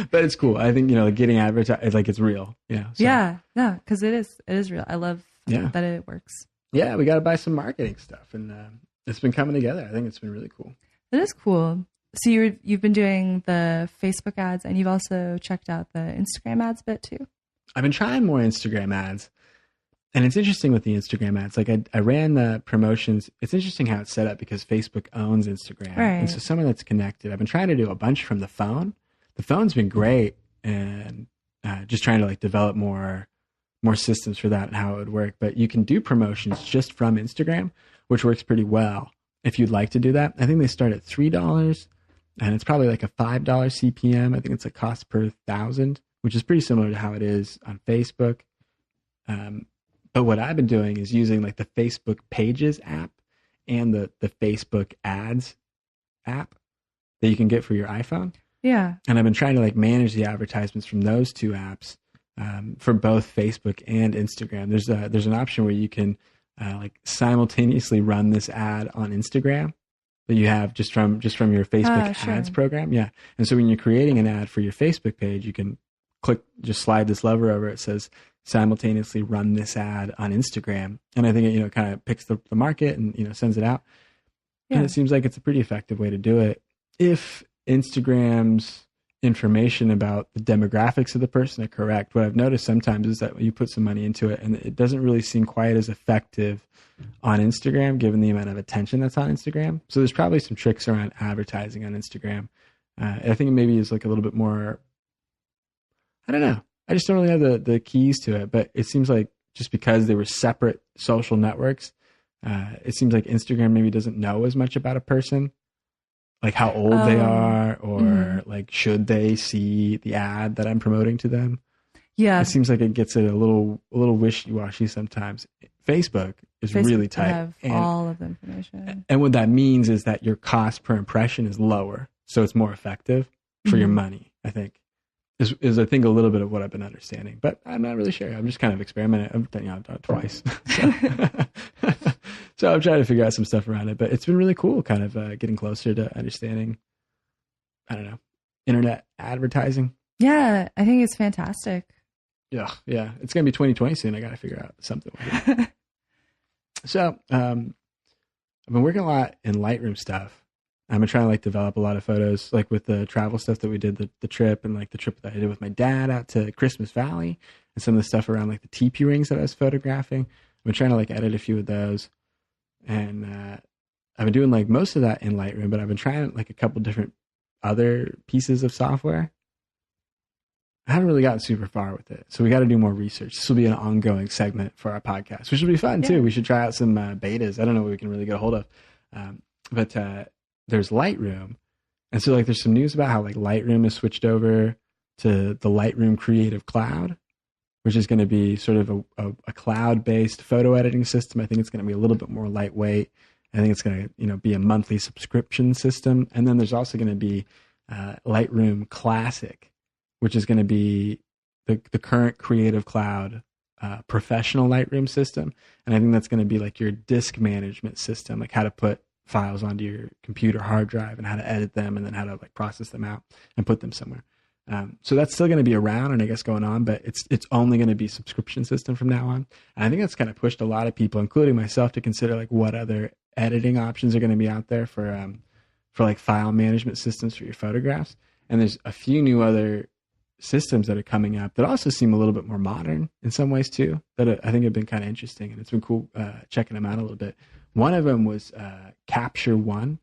But it's cool. I think, getting advertised, like it's real. So. Yeah, no, because it is real. I love that it works. Yeah, we got to buy some marketing stuff, and it's been coming together. I think it's been really cool. It is cool. So you've been doing the Facebook ads, and you've also checked out the Instagram ads bit too. I've been trying more Instagram ads, and it's interesting with the Instagram ads. Like I ran the promotions. It's interesting how it's set up because Facebook owns Instagram, right. And so someone that's connected. I've been trying to do a bunch from the phone. The phone's been great, and just trying to like develop more systems for that and how it would work. But you can do promotions just from Instagram, which works pretty well if you'd like to do that. I think they start at $3, and it's probably like a $5 CPM. I think it's a cost per 1,000, which is pretty similar to how it is on Facebook. But what I've been doing is using like the Facebook Pages app and the Facebook Ads app that you can get for your iPhone. Yeah. And I've been trying to like manage the advertisements from those two apps for both Facebook and Instagram. There's an option where you can like simultaneously run this ad on Instagram that you have just from your Facebook ads program. Yeah. And so when you're creating an ad for your Facebook page, you can just slide this lever over. It says simultaneously run this ad on Instagram. And I think it, kind of picks the market and, sends it out. Yeah. And it seems like it's a pretty effective way to do it. If Instagram's information about the demographics of the person are correct, what I've noticed sometimes is that you put some money into it and it doesn't really seem quite as effective on Instagram given the amount of attention that's on Instagram. So there's probably some tricks around advertising on Instagram. I think maybe it's like a little bit more, I don't know. I just don't really have the keys to it, but it seems like just because they were separate social networks, it seems like Instagram maybe doesn't know as much about a person, like how old they are, or like should they see the ad that I'm promoting to them. Yeah, it seems like it gets it a little wishy-washy sometimes. Facebook is really tight. Have all of the information, and what that means is that your cost per impression is lower, so it's more effective for your money. I think is I think a little bit of what I've been understanding, but I'm not really sure. I'm just kind of experimenting. I've done it twice. So I'm trying to figure out some stuff around it, but it's been really cool kind of getting closer to understanding, I don't know, internet advertising. Yeah, I think it's fantastic. Yeah. It's going to be 2020 soon. I got to figure out something with it. So I've been working a lot in Lightroom stuff. I've been trying to like develop a lot of photos, like with the travel stuff that we did, the trip, and like the trip that I did with my dad out to Christmas Valley, and some of the stuff around like the teepee rings that I was photographing. I've been trying to like edit a few of those. And I've been doing like most of that in Lightroom, but I've been trying like a couple different other pieces of software. I haven't really gotten super far with it. So we got to do more research. This will be an ongoing segment for our podcast, which will be fun too. We should try out some betas. I don't know what we can really get a hold of. But there's Lightroom. And so like there's some news about how like Lightroom has switched over to the Lightroom Creative Cloud, which is going to be sort of a cloud-based photo editing system. I think it's going to be a little bit more lightweight. I think it's going to, be a monthly subscription system. And then there's also going to be Lightroom Classic, which is going to be the current Creative Cloud professional Lightroom system. And I think that's going to be like your disk management system, like how to put files onto your computer hard drive and how to edit them and then how to like process them out and put them somewhere. So that's still going to be around and I guess going on, but it's only going to be subscription system from now on. And I think that's kind of pushed a lot of people, including myself, to consider like what other editing options are going to be out there for like file management systems for your photographs. And there's a few new other systems that are coming up that also seem a little bit more modern in some ways too, that I think have been kind of interesting, and it's been cool checking them out a little bit. One of them was Capture One,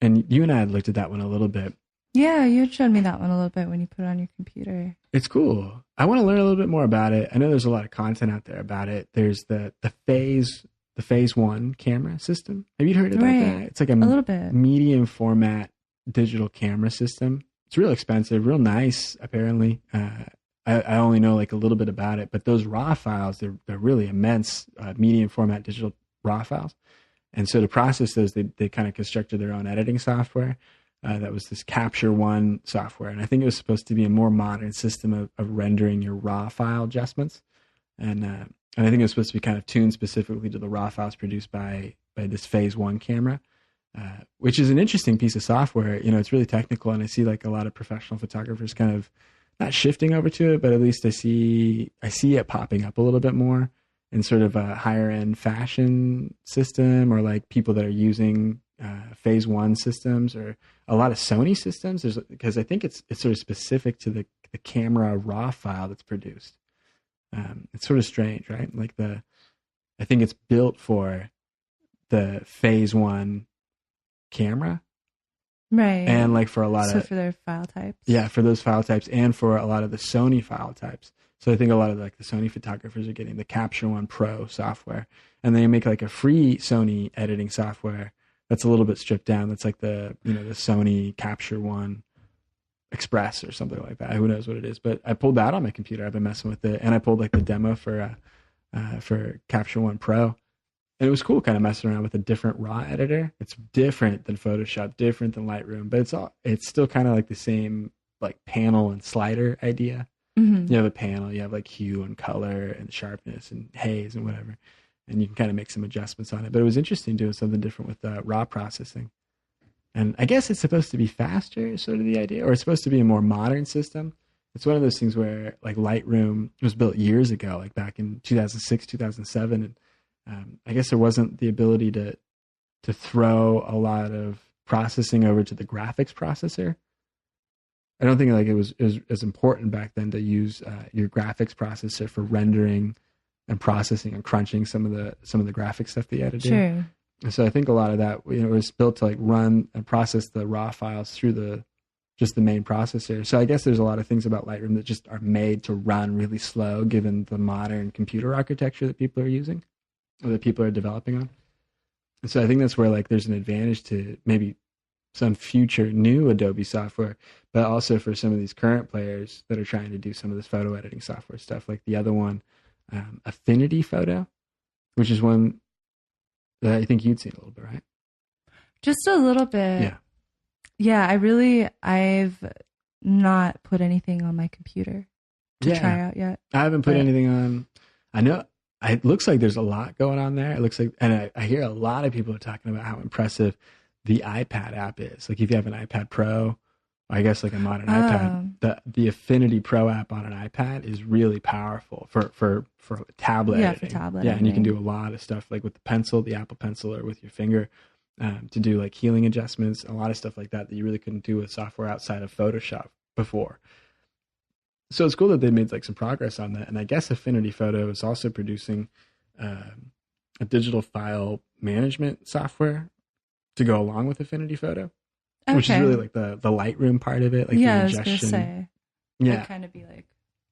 and you and I had looked at that one a little bit. Yeah, you had shown me that one a little bit when you put it on your computer. It's cool. I want to learn a little bit more about it. I know there's a lot of content out there about it. There's the Phase One camera system. Have you heard about that? It's like a little bit medium format digital camera system. It's real expensive, real nice, apparently. I only know like a little bit about it, but those RAW files, they're really immense medium format digital RAW files. And so to process those, they kind of constructed their own editing software. That was this Capture One software. And I think it was supposed to be a more modern system of rendering your raw file adjustments. And I think it was supposed to be kind of tuned specifically to the raw files produced by this Phase One camera, which is an interesting piece of software. You know, it's really technical, and I see like a lot of professional photographers kind of not shifting over to it, but at least I see it popping up a little bit more in sort of a higher end fashion system, or like people that are using Phase One systems, or a lot of Sony systems. Because I think it's sort of specific to the camera raw file that's produced. It's sort of strange, right? Like I think it's built for the Phase One camera, right? And like for a lot of for their file types, for those file types, and for a lot of the Sony file types. So I think a lot of like the Sony photographers are getting the Capture One Pro software, and they make like a free Sony editing software that's a little bit stripped down. That's like the the Sony Capture One Express or something like that. Who knows what it is? But I pulled that on my computer. I've been messing with it, and I pulled like the demo for Capture One Pro, and it was cool, kind of messing around with a different raw editor. It's different than Photoshop, different than Lightroom, but it's still kind of like the same like panel and slider idea. Mm-hmm. You have a panel, you have like hue and color and sharpness and haze and whatever, and you can kind of make some adjustments on it. But it was interesting doing something different with raw processing. And I guess it's supposed to be faster, is sort of the idea, or it's supposed to be a more modern system. It's one of those things where like Lightroom was built years ago, like back in 2006, 2007. And I guess there wasn't the ability to throw a lot of processing over to the graphics processor. I don't think like it was as important back then to use your graphics processor for rendering and processing and crunching some of the graphic stuff that you had to do. Sure. And so I think a lot of that, was built to like run and process the raw files through just the main processor. So I guess there's a lot of things about Lightroom that just are made to run really slow, given the modern computer architecture that people are using, or that people are developing on. And so I think that's where like there's an advantage to maybe some future new Adobe software, but also for some of these current players that are trying to do some of this photo editing software stuff, like the other one, Affinity Photo, which is one that I think you'd seen a little bit, right? Just a little bit. Yeah. Yeah, I've not put anything on my computer to try out yet. I haven't put anything on. I know it looks like there's a lot going on there. It looks like, and I hear a lot of people are talking about how impressive the iPad app is. Like if you have an iPad Pro, I guess like a modern iPad, the Affinity Pro app on an iPad is really powerful for tablet editing. For tablet editing. And you can do a lot of stuff like with the pencil, the Apple Pencil, or with your finger, to do like healing adjustments, a lot of stuff like that you really couldn't do with software outside of Photoshop before. So it's cool that they made like some progress on that. And I guess Affinity Photo is also producing a digital file management software to go along with Affinity Photo. Okay. Which is really like the Lightroom part of it, like the ingestion. I was gonna say, it would kind of be like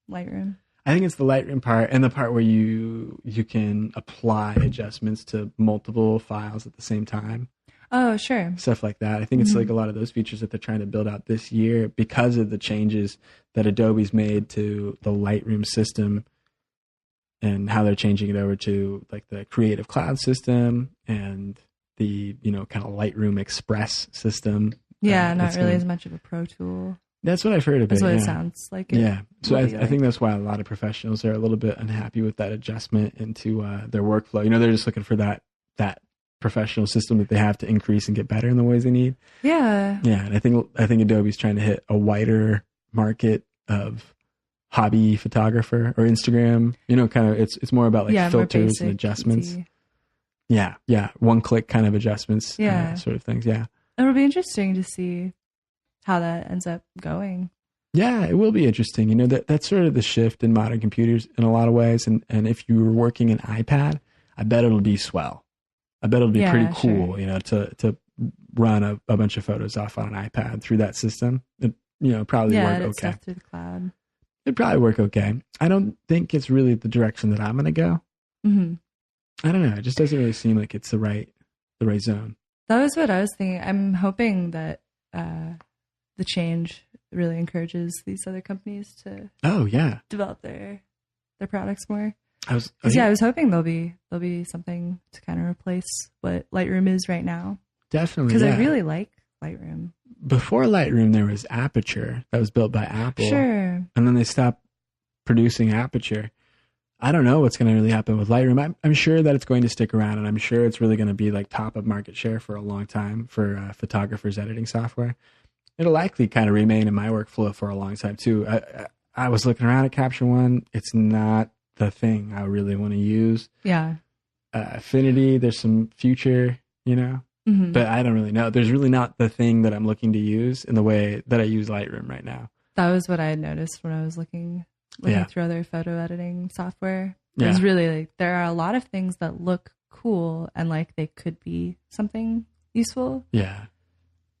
Lightroom. I think it's the Lightroom part, and the part where you can apply adjustments to multiple files at the same time. Oh, sure. Stuff like that. I think it's like a lot of those features that they're trying to build out this year because of the changes that Adobe's made to the Lightroom system and how they're changing it over to like the Creative Cloud system and the kind of Lightroom Express system. Yeah, not really as much of a pro tool. That's what I've heard of it. That's what it sounds like. Yeah. So I think that's why a lot of professionals are a little bit unhappy with that adjustment into their workflow. They're just looking for that professional system that they have to increase and get better in the ways they need. Yeah. Yeah, and I think Adobe's trying to hit a wider market of hobby photographer or Instagram. Kind of it's more about like filters and adjustments. Easy. Yeah. One-click kind of adjustments, sort of things. Yeah. It'll be interesting to see how that ends up going. Yeah, it will be interesting. That's sort of the shift in modern computers in a lot of ways. And if you were working an iPad, I bet it'll be swell. I bet it'll be pretty cool, sure. To run a bunch of photos off on an iPad through that system. It, probably work okay. Stuff through the cloud. It'd probably work okay. I don't think it's really the direction that I'm going to go. Mm-hmm. I don't know. It just doesn't really seem like it's the right zone. That was what I was thinking. I'm hoping that the change really encourages these other companies to develop their products more. I was hoping there'll be something to kind of replace what Lightroom is right now. Definitely. Because I really like Lightroom. Before Lightroom, there was Aperture that was built by Apple. Sure. And then they stopped producing Aperture. I don't know what's going to really happen with Lightroom. I'm sure that it's going to stick around, and I'm sure it's really going to be like top of market share for a long time for photographers' editing software. It'll likely kind of remain in my workflow for a long time too. I was looking around at Capture One. It's not the thing I really want to use. Yeah. Affinity, there's some future, but I don't really know. There's really not the thing that I'm looking to use in the way that I use Lightroom right now. That was what I had noticed when I was looking through other photo editing software. It was really like, there are a lot of things that look cool and like they could be something useful. Yeah.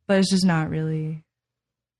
But it's just not really,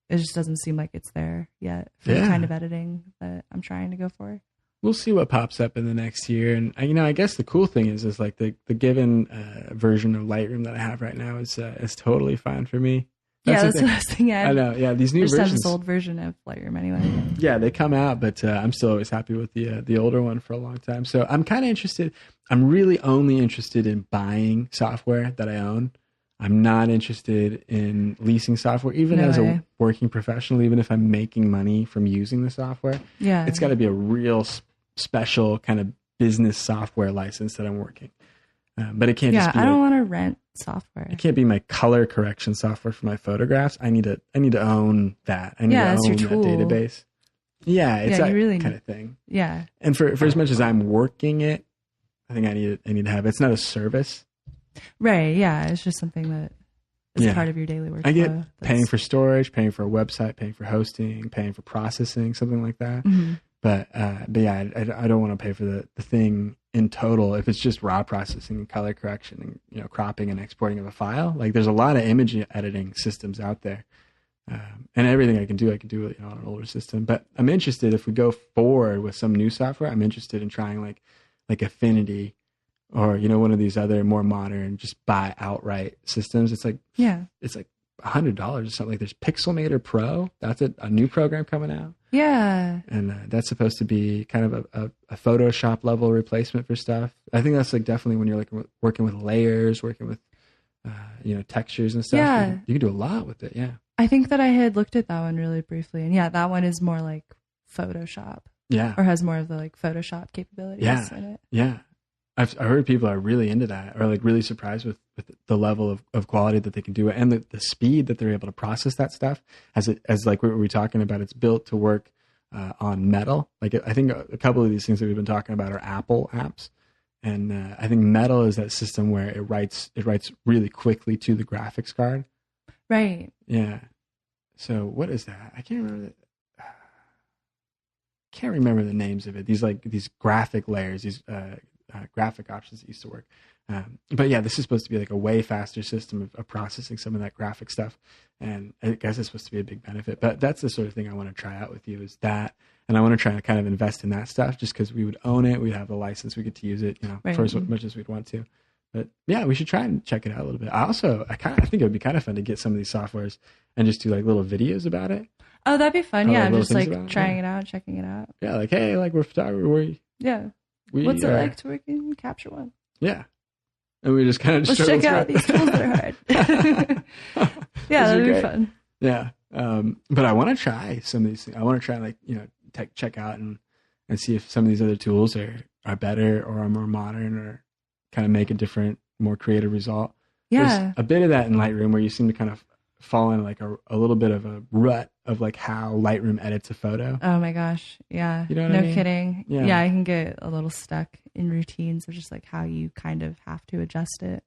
it just doesn't seem like it's there yet for the kind of editing that I'm trying to go for. We'll see what pops up in the next year. And, I guess the cool thing is like the given version of Lightroom that I have right now is totally fine for me. That's what I was thinking. I know. Yeah, these new versions. Have this old version of Lightroom anyway. Yeah, they come out, but I'm still always happy with the older one for a long time. So I'm kind of interested. I'm really only interested in buying software that I own. I'm not interested in leasing software, even as a working professional, even if I'm making money from using the software. Yeah, it's got to be a real special kind of business software license that I'm working. But it can't just be. I don't want to rent software. It can't be my color correction software for my photographs. I need to own that. I need to own that database. Yeah, it's that really kind of thing. Yeah. And for as much as I'm working it, I think I need to have it. It's not a service. Right. Yeah. It's just something that is part of your daily workflow. I get paying for storage, paying for a website, paying for hosting, paying for processing, something like that. Mm-hmm. But yeah, I don't want to pay for the thing in total if it's just raw processing and color correction and cropping and exporting of a file. Like there's a lot of image editing systems out there, and everything I can do on an older system. But I'm interested, if we go forward with some new software, I'm interested in trying like Affinity or one of these other more modern just buy outright systems. It's like it's like $100 or something. Like there's Pixelmator Pro. That's a new program coming out. Yeah. And that's supposed to be kind of a Photoshop level replacement for stuff. I think that's like definitely when you're like working with layers, working with, textures and stuff. Yeah. You can do a lot with it. Yeah. I think that I had looked at that one really briefly. And that one is more like Photoshop. Yeah. Or has more of the like Photoshop capabilities in it. Yeah. I've heard people are really into that, or like really surprised with the level of quality that they can do it and the speed that they're able to process that stuff. As like what we were talking about, it's built to work on Metal. Like I think a couple of these things that we've been talking about are Apple apps, and I think Metal is that system where it writes really quickly to the graphics card. Right. Yeah. So what is that? I can't remember the names of it. These graphic layers, these graphic options that used to work. But yeah, this is supposed to be like a way faster system of processing some of that graphic stuff. And I guess it's supposed to be a big benefit. But that's the sort of thing I want to try out with you, is that. And I want to try to kind of invest in that stuff just because we would own it. We'd have the license. We get to use it, for as much as we'd want to. But yeah, we should try and check it out a little bit. I think it would be kind of fun to get some of these softwares and just do like little videos about it. Oh, that'd be fun. Yeah, just like trying it out, checking it out. Yeah, like, hey, like we're photographers. What's it like to work in Capture One? Yeah. And we just kind of let's check out these tools that are hard. Yeah, that'd be fun. Yeah. But I want to try some of these things. I want to try check out and see if some of these other tools are better or are more modern or kind of make a different, more creative result. Yeah. There's a bit of that in Lightroom where you seem to kind of fall in like a little bit of a rut of like how Lightroom edits a photo. Oh my gosh. Yeah. You know what I mean? No kidding. Yeah, I can get a little stuck in routines of just like how you kind of have to adjust it.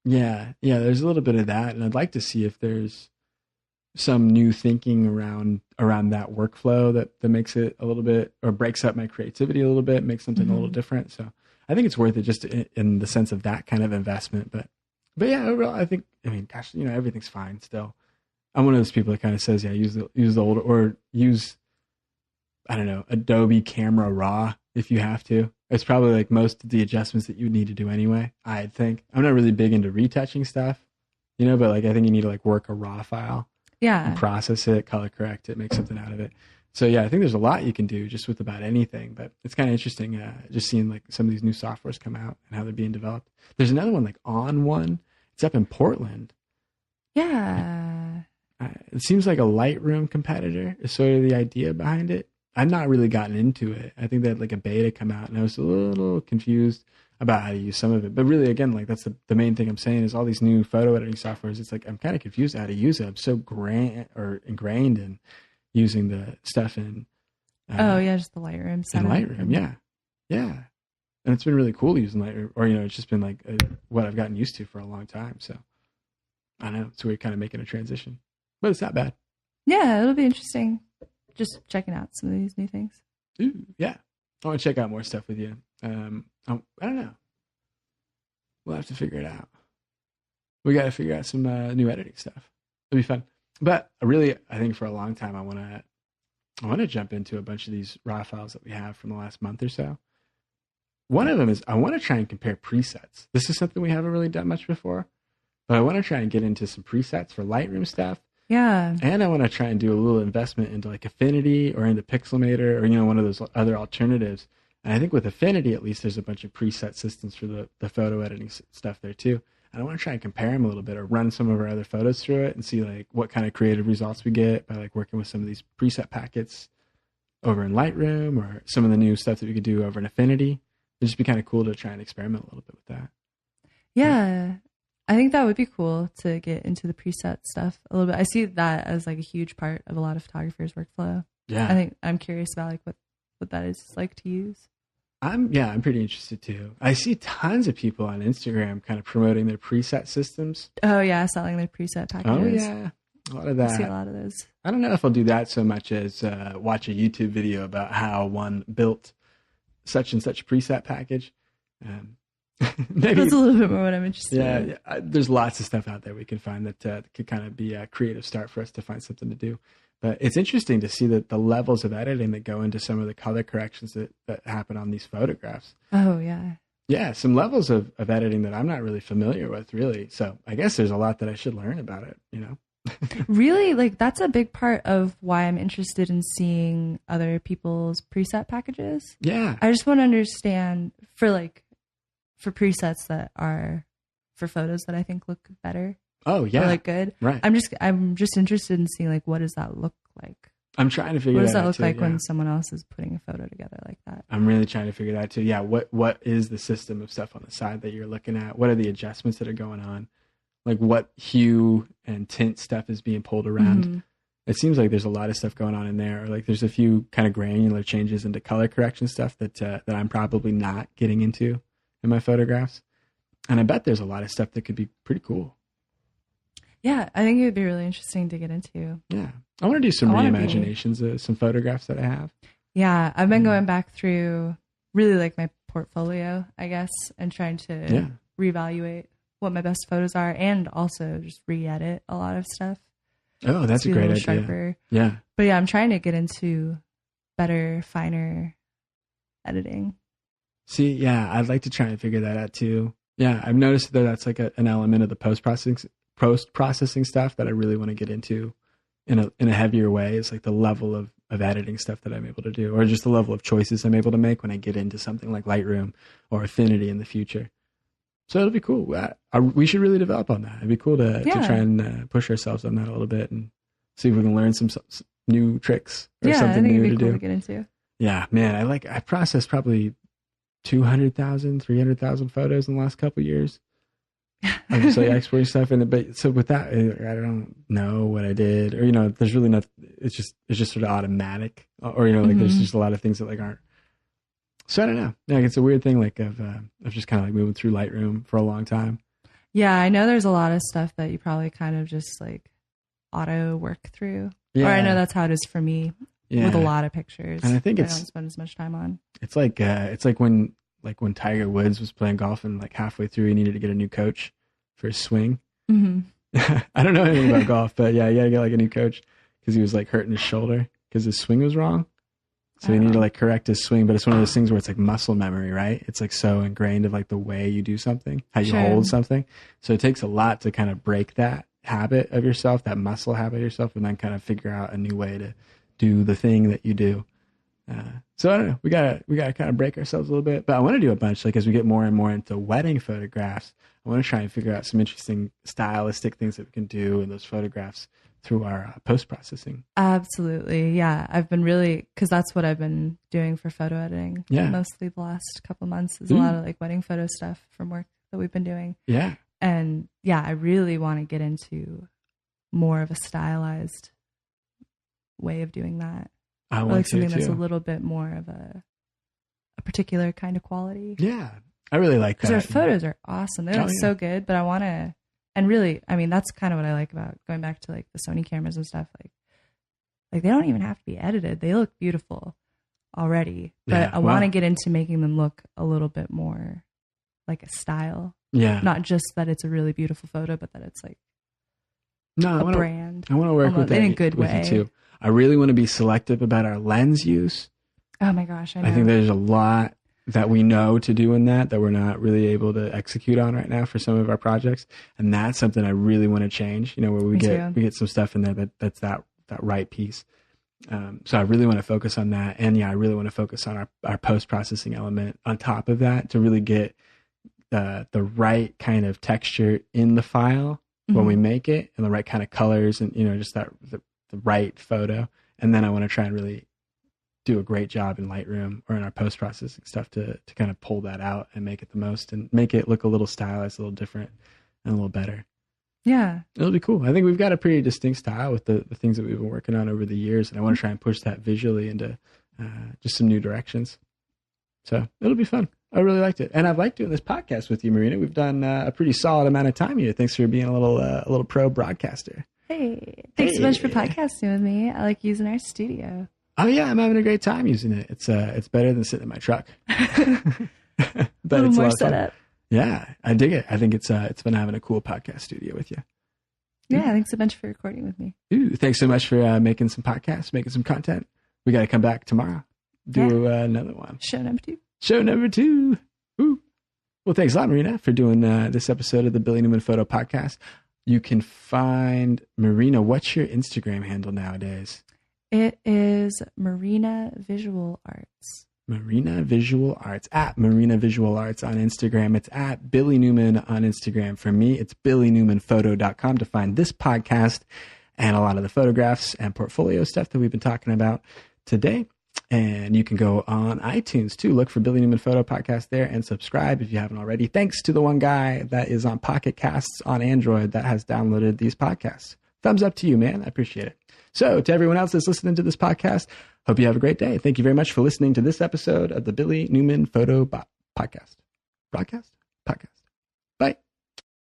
Yeah. Yeah. There's a little bit of that. And I'd like to see if there's some new thinking around that workflow that makes it a little bit, or breaks up my creativity a little bit, makes something a little different. So I think it's worth it just in the sense of that kind of investment. But yeah, overall, gosh, everything's fine still. I'm one of those people that kind of says, yeah, use the old, or use, I don't know, Adobe Camera Raw if you have to. It's probably like most of the adjustments that you would need to do anyway, I'd think. I'm not really big into retouching stuff, but like I think you need to like work a raw file. Yeah. And process it, color correct it, make something out of it. So yeah, I think there's a lot you can do just with about anything, but it's kind of interesting just seeing like some of these new softwares come out and how they're being developed. There's another one like On One. It's up in Portland. Yeah. It seems like a Lightroom competitor is sort of the idea behind it. I've not really gotten into it. I think they had like a beta come out and I was a little confused about how to use some of it. But really, again, like that's the main thing I'm saying is all these new photo editing softwares. It's like I'm kind of confused how to use it. I'm so ingrained in using the stuff in just the Lightroom setup. In Lightroom, yeah, and it's been really cool using Lightroom, or it's just been like what I've gotten used to for a long time. So I don't know, so we're kind of making a transition, but it's not bad. Yeah, it'll be interesting just checking out some of these new things. Ooh, yeah, I want to check out more stuff with you. I don't know, we'll have to figure it out. We got to figure out some new editing stuff. It'll be fun. But really, I think for a long time, I want to jump into a bunch of these raw files that we have from the last month or so. One of them is I want to try and compare presets. This is something we haven't really done much before, but I want to try and get into some presets for Lightroom stuff. Yeah. And I want to try and do a little investment into like Affinity or into Pixelmator or, one of those other alternatives. And I think with Affinity, at least there's a bunch of preset systems for the photo editing stuff there too. I want to try and compare them a little bit or run some of our other photos through it and see like what kind of creative results we get by like working with some of these preset packets over in Lightroom or some of the new stuff that we could do over in Affinity. It'd just be kind of cool to try and experiment a little bit with that. Yeah. I think that would be cool to get into the preset stuff a little bit. I see that as like a huge part of a lot of photographers' workflow. Yeah. I think I'm curious about like what that is like to use. I'm pretty interested too. I see tons of people on Instagram kind of promoting their preset systems. Oh yeah, selling their preset packages. Oh yeah, a lot of that. I see a lot of those. I don't know if I'll do that so much as watch a YouTube video about how one built such and such preset package. Maybe that's a little bit more what I'm interested in. Yeah, there's lots of stuff out there we can find that could kind of be a creative start for us to find something to do. But it's interesting to see that the levels of editing that go into some of the color corrections that happen on these photographs. Oh, yeah. Yeah, some levels of editing that I'm not really familiar with, really. So I guess there's a lot that I should learn about it, Really? Like, that's a big part of why I'm interested in seeing other people's preset packages. Yeah. I just want to understand for presets that are for photos that I think look better. Oh yeah, or like good. Right. I'm just interested in seeing like what does that look like. I'm trying to figure. What does that out look too, like when someone else is putting a photo together like that? I'm really trying to figure that out too. Yeah. What is the system of stuff on the side that you're looking at? What are the adjustments that are going on? Like what hue and tint stuff is being pulled around? Mm-hmm. It seems like there's a lot of stuff going on in there. Or like there's a few kind of granular changes into color correction stuff that I'm probably not getting into in my photographs. And I bet there's a lot of stuff that could be pretty cool. Yeah, I think it would be really interesting to get into. Yeah. I want to do some reimaginations of some photographs that I have. Yeah, I've been going back through really like my portfolio, I guess, and trying to reevaluate what my best photos are and also just re-edit a lot of stuff. Oh, that's a great idea. Sharper. Yeah. But yeah, I'm trying to get into better, finer editing. See, yeah, I'd like to try and figure that out too. Yeah, I've noticed that that's like an element of the post-processing stuff that I really want to get into in a heavier way. It's like the level of editing stuff that I'm able to do, or just the level of choices I'm able to make when I get into something like Lightroom or Affinity in the future. So it'll be cool. We should really develop on that. It'd be cool to try and push ourselves on that a little bit and see if we can learn some new tricks or something new it'd be to cool do. To get into. Yeah, man, I processed probably 200,000, 300,000 photos in the last couple of years. I'm just like exporting stuff in it. But so with that, I don't know what I did, or there's really not. It's just sort of automatic, or like there's just a lot of things that like aren't. So I don't know. Yeah, it's a weird thing like of just kind of like moving through Lightroom for a long time. Yeah, I know there's a lot of stuff that you probably kind of just like auto work through. Yeah. Or I know that's how it is for me with a lot of pictures. And I think I don't spend as much time on. It's like when Tiger Woods was playing golf and like halfway through he needed to get a new coach for his swing. Mm-hmm. I don't know anything about golf, but yeah, you gotta get like a new coach because he was like hurting his shoulder because his swing was wrong. So he needed to like correct his swing, but it's one of those things where it's like muscle memory, right? It's like so ingrained of like the way you do something, how you hold something. So it takes a lot to kind of break that habit of yourself, that muscle habit of yourself, and then kind of figure out a new way do the thing that you do. So I don't know. We gotta kind of break ourselves a little bit, but I want to do a bunch. Like as we get more and more into wedding photographs, I want to try and figure out some interesting stylistic things that we can do in those photographs through our post processing. Absolutely, yeah. I've been because that's what I've been doing for photo editing. Yeah, mostly the last couple months is a lot of like wedding photo stuff from work that we've been doing. Yeah, and yeah, I really want to get into more of a stylized way of doing that. I want like something to that's too. a little bit more of a particular kind of quality. Yeah, I really like that. Because our photos are awesome. They look so good, but I want to, and really, I mean, that's kind of what I like about going back to like the Sony cameras and stuff. Like they don't even have to be edited. They look beautiful already, but I want to get into making them look a little bit more like a style. Yeah. Not just that it's a really beautiful photo, but that it's like brand. I want to work with that in a good way too. I really want to be selective about our lens use. Oh my gosh, I know. I think there's a lot that we know to do in that we're not really able to execute on right now for some of our projects, and that's something I really want to change. Where we get some stuff in there that's that right piece. So I really want to focus on that, and I really want to focus on our post processing element on top of that to really get the right kind of texture in the file when we make it, and the right kind of colors, and just that the right photo. And then I want to try and really do a great job in Lightroom or in our post processing stuff to kind of pull that out and make it the most and make it look a little stylized, a little different, and a little better. Yeah, it'll be cool. I think we've got a pretty distinct style with the things that we've been working on over the years, and I want to try and push that visually into just some new directions. So it'll be fun. I really liked it, and I've liked doing this podcast with you, Marina. We've done a pretty solid amount of time here. Thanks for being a little pro broadcaster. Hey, thanks so much for podcasting with me. I like using our studio. Oh yeah, I'm having a great time using it. It's better than sitting in my truck. But a little more setup. Yeah, I dig it. I think it's been having a cool podcast studio with you. Yeah, thanks a bunch for recording with me. Ooh, thanks so much for making some podcasts, making some content. We got to come back tomorrow. Do another one. Show number 2. Ooh. Well, thanks a lot, Marina, for doing this episode of the Billy Newman Photo Podcast. You can find Marina. What's your Instagram handle nowadays? It is Marina Visual Arts. Marina Visual Arts, at Marina Visual Arts on Instagram. It's at Billy Newman on Instagram. For me, it's billynewmanphoto.com to find this podcast and a lot of the photographs and portfolio stuff that we've been talking about today. And you can go on iTunes too. Look for Billy Newman Photo Podcast there and subscribe if you haven't already. Thanks to the one guy that is on Pocket Casts on Android that has downloaded these podcasts. Thumbs up to you, man. I appreciate it. So to everyone else that's listening to this podcast, hope you have a great day. Thank you very much for listening to this episode of the Billy Newman Photo Podcast.